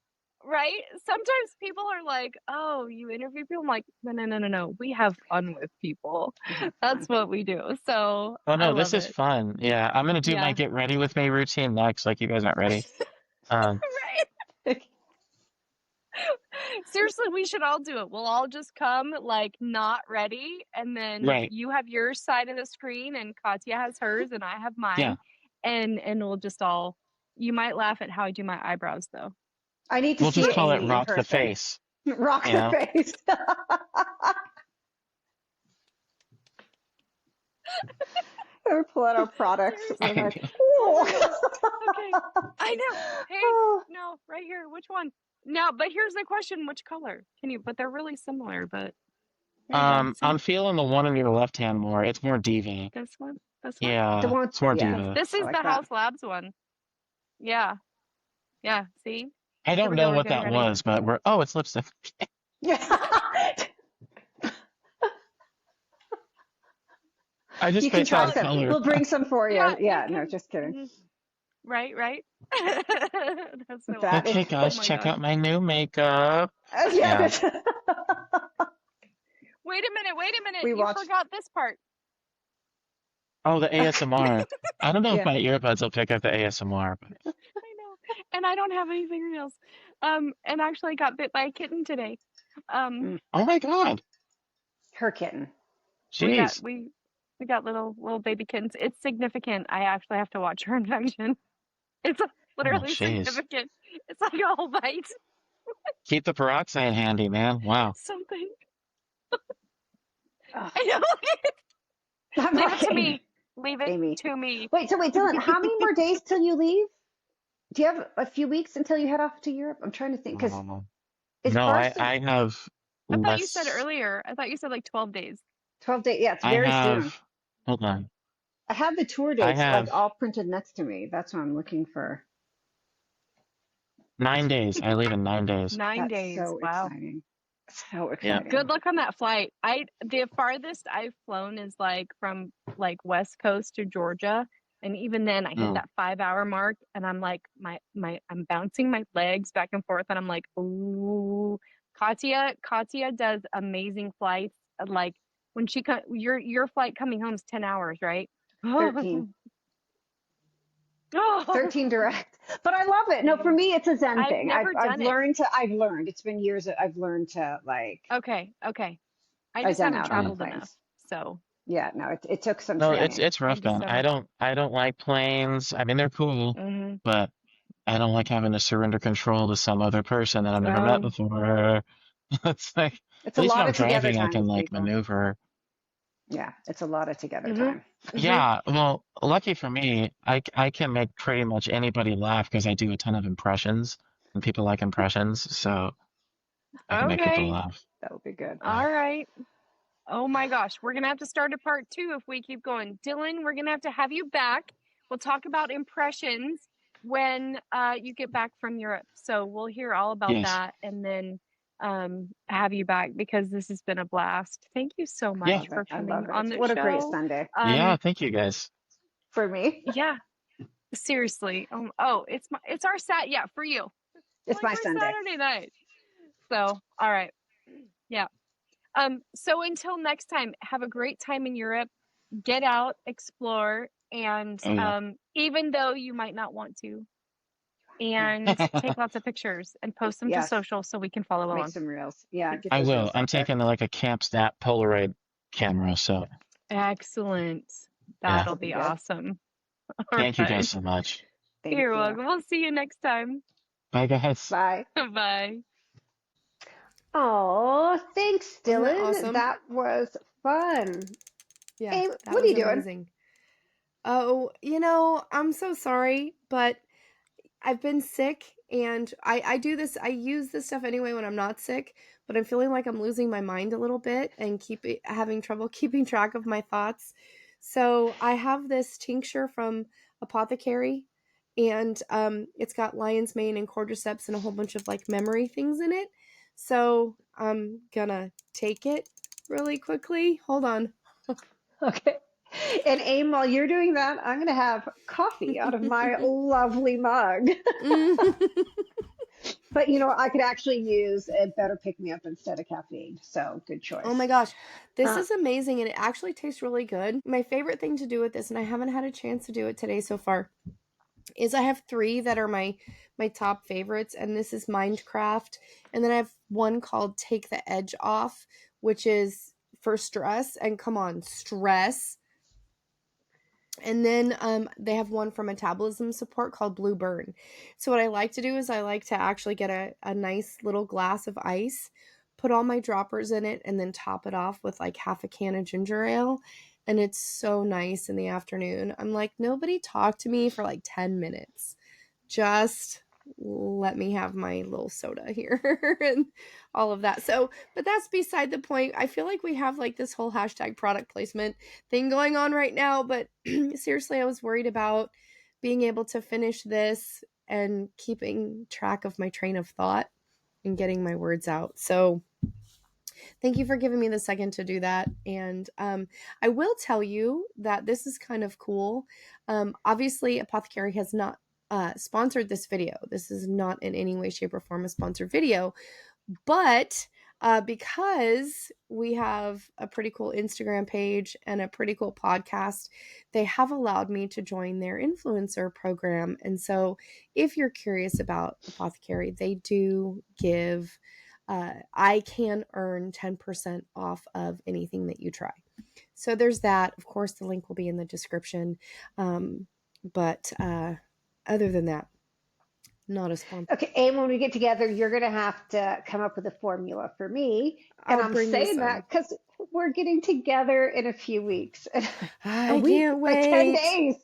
right? Sometimes people are like, oh, you interview people. I'm like, no, no, no, no, no. We have fun with people. We have That's fun. what we do. So Oh I no, this love is it. fun. Yeah, I'm gonna do my Yeah. get ready with me routine next. Like you guys aren't ready. Um, Right. Seriously, we should all do it. We'll all just come like not ready, and then right. you have your side of the screen, and Katya has hers, and I have Yeah. mine, and we'll just all. You might laugh at how I do my eyebrows, though. I need to We'll see just call it Amy in rock the person. face. Rock You the know? face. Or pull out our products. We're Seriously. like, Oh oh. my gosh. Okay. I know. Hey, Oh. no, right here. Which one? Now, but here's the question: which color? Can you? But they're really similar. But there you go. See I'm feeling the one on your left hand more. It's more diva. this one. This one. The Yeah, one, it's more yeah, This diva. this I is like the that. House Labs one. Yeah. Yeah. See. I Here don't we go. know We're what getting that ready. was, but we're oh, it's lipstick. Yeah. I just You can picked try out a some. color. We'll bring some for you. Yeah, you Yeah, no, can. just kidding. Mhm. Right. That's so That is, Okay, awesome. Oh guys, my check gosh. out my new makeup. yeah, Yeah. Wait a minute. we You watched, forgot this part. Oh, the ASMR. I don't know if yeah. my earbuds will pick up the ASMR, but I know. And I don't have any fingernails. And actually I got bit by a kitten today. Um, Mm, oh my God. her kitten. we got Jeez. we we got little baby kittens. It's significant. I actually have to watch her infection. It's Oh, literally jeez. significant. It's like a whole bite. Keep the peroxide handy, man. Wow. Something. Oh, I know. I'm Leave not it to kidding. me. Leave it Amy. to me. Wait, Dylan, how many more days till you leave? Do you have a few weeks until you head off to Europe? I'm trying to think because Oh. it's No, Barcelona I have I thought you said less. earlier. I thought you said like 12 days. 12 days. Yeah, it's I very soon. have, hold on. I have the tour I dates like have all printed next to me. That's what I'm looking for. 9 days. I leave in 9 days. 9 That's days. so Wow. exciting. So Yeah. Good exciting. luck on that flight. The farthest I've flown is like from like West Coast to Georgia. And even then I hit Mm. that 5 hour mark and I'm like I'm bouncing my legs back and forth and I'm like, ooh. Katya does amazing flights. Like when your flight coming home is 10 hours, right? 13. Oh, 13 direct. But I love it. No, for dang. me, it's a Zen I've thing. never I've done it. learned. It's been years that I've learned to like, Okay. I I just zen haven't out on the Yeah. traveled enough. planes. So Yeah, no, it took some No, training. it's I rough, just man. haven't. I don't like planes. I mean, they're cool, Hmm. but I don't like having to surrender control to some other person that I've never met Oh, before. It's like, It's at a least when lot I'm of together driving, I time can with like people. maneuver. Yeah, it's a lot of together hmm time. hmm Yeah, well, lucky for me, I can make pretty much anybody laugh because I do a ton of impressions, and people like impressions, so I can make people Okay. laugh. That'll be good. Yeah. All right. Oh my gosh. We're going to have to start a part 2 if we keep going. Dylan, we're going to have you back. We'll talk about impressions when you get back from Europe. So we'll hear all about Yes. that and then have you back because this has been a blast. Thank you so I Yeah. much love it. for I coming love it. on the What a great show. Sunday Yeah, thank you guys. for me. Yeah, seriously. Oh, it's our yeah, for you. It's Like my our Sunday. Saturday night. So, all right. Yeah. So until next time, have a great time in Europe. Get out, explore, and Oh yeah. even though you might not want to, and take lots of pictures and post them to Yes, social so we can follow make along. some reels. Yeah, get I those will. reels I'm out there. taking like a camp snap Polaroid camera, so Excellent. yeah. That'll That'll be be good. awesome. All Thank you guys right. so much. Thank You're you. welcome. We'll see you next time. Bye, guys. Bye. Bye. Oh, thanks, Wasn't that Dylan. awesome? That was fun. Yeah, Hey, that what are was you doing? amazing. Oh, I'm so sorry, but I've been sick and I do this, I use this stuff anyway when I'm not sick, but I'm feeling like I'm losing my mind a little bit and having trouble keeping track of my thoughts. So I have this tincture from Apothecary and it's got lion's mane and cordyceps and a whole bunch of like memory things in it. So I'm gonna take it really quickly. Hold on. Okay. And Aim, while you're doing that, I'm going to have coffee out of my lovely mug. But I could actually use a better pick me up instead of caffeine. So good Oh my choice. gosh, this Uh, is amazing and it actually tastes really good. My favorite thing to do with this, and I haven't had a chance to do it today so far, is I have 3 that are my top favorites, and this is Mindcraft, and then I have one called Take the Edge Off, which is for stress, and come on, stress. And then they have one for metabolism support called Blue Burn. So what I like to do is I like to actually get a nice little glass of ice, put all my droppers in it, and then top it off with like half a can of ginger ale. And it's so nice in the afternoon. I'm like, nobody talk to me for like 10 minutes. Just let me have my little soda here and all of that. So, but that's beside the point. I feel like we have like this whole hashtag product placement thing going on right now, but seriously, I was worried about being able to finish this and keeping track of my train of thought and getting my words out. So, Thank you for giving me the second to do that. And I will tell you that this is kind of cool. Obviously, Apothecary has not sponsored this video. This is not in any way, shape, or form a sponsored video. But because we have a pretty cool Instagram page and a pretty cool podcast, they have allowed me to join their influencer program. And so if you're curious about Apothecary, they do give, I can earn 10% off of anything that you try. So there's that. Of course, the link will be in the description. But other than that, not a sponsor. Okay, and when we get together, you're going to have to come up with a formula for me. And I'll I'm bring you saying some. that because we're getting together in a few weeks, a I week, can't like 10 wait. days.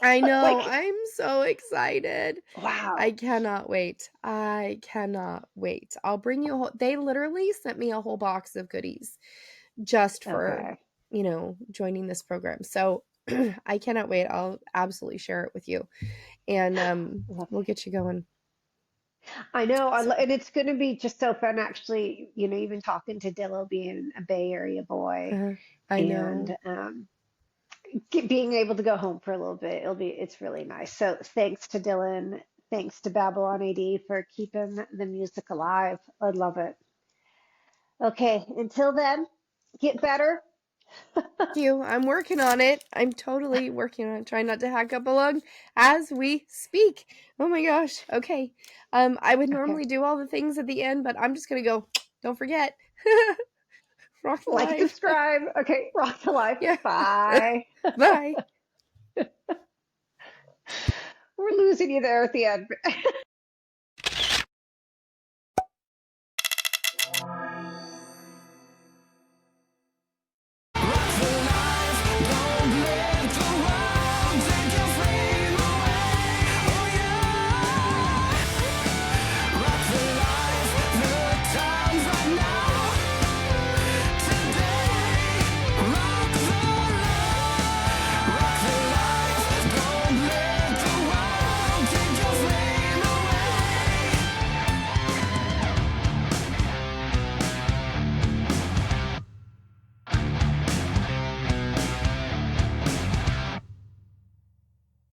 I know. Like, I'm so excited. I wow. cannot wait. I cannot wait. I'll bring you a whole, they literally sent me a whole box of goodies just for, Okay. joining this program. So I cannot wait. I'll absolutely share it with you. And we'll get you going. I know, So and it's going to be just so fun, actually. Even talking to Dillo, being a Bay Area boy, I know. and being able to go home for a little bit. It's really nice. So thanks to Dylan, thanks to Babylon AD for keeping the music alive. I love it. Okay, until then, get better. Thank you. I'm working on it. I'm totally working on it. Trying not to hack up a lung as we speak. Oh my gosh. Okay. I would Okay, normally do all the things at the end, but I'm just gonna go. Don't forget. Rock the like, life. subscribe. Okay, rock the life. Yeah. Bye. Bye. We're losing you there at the end.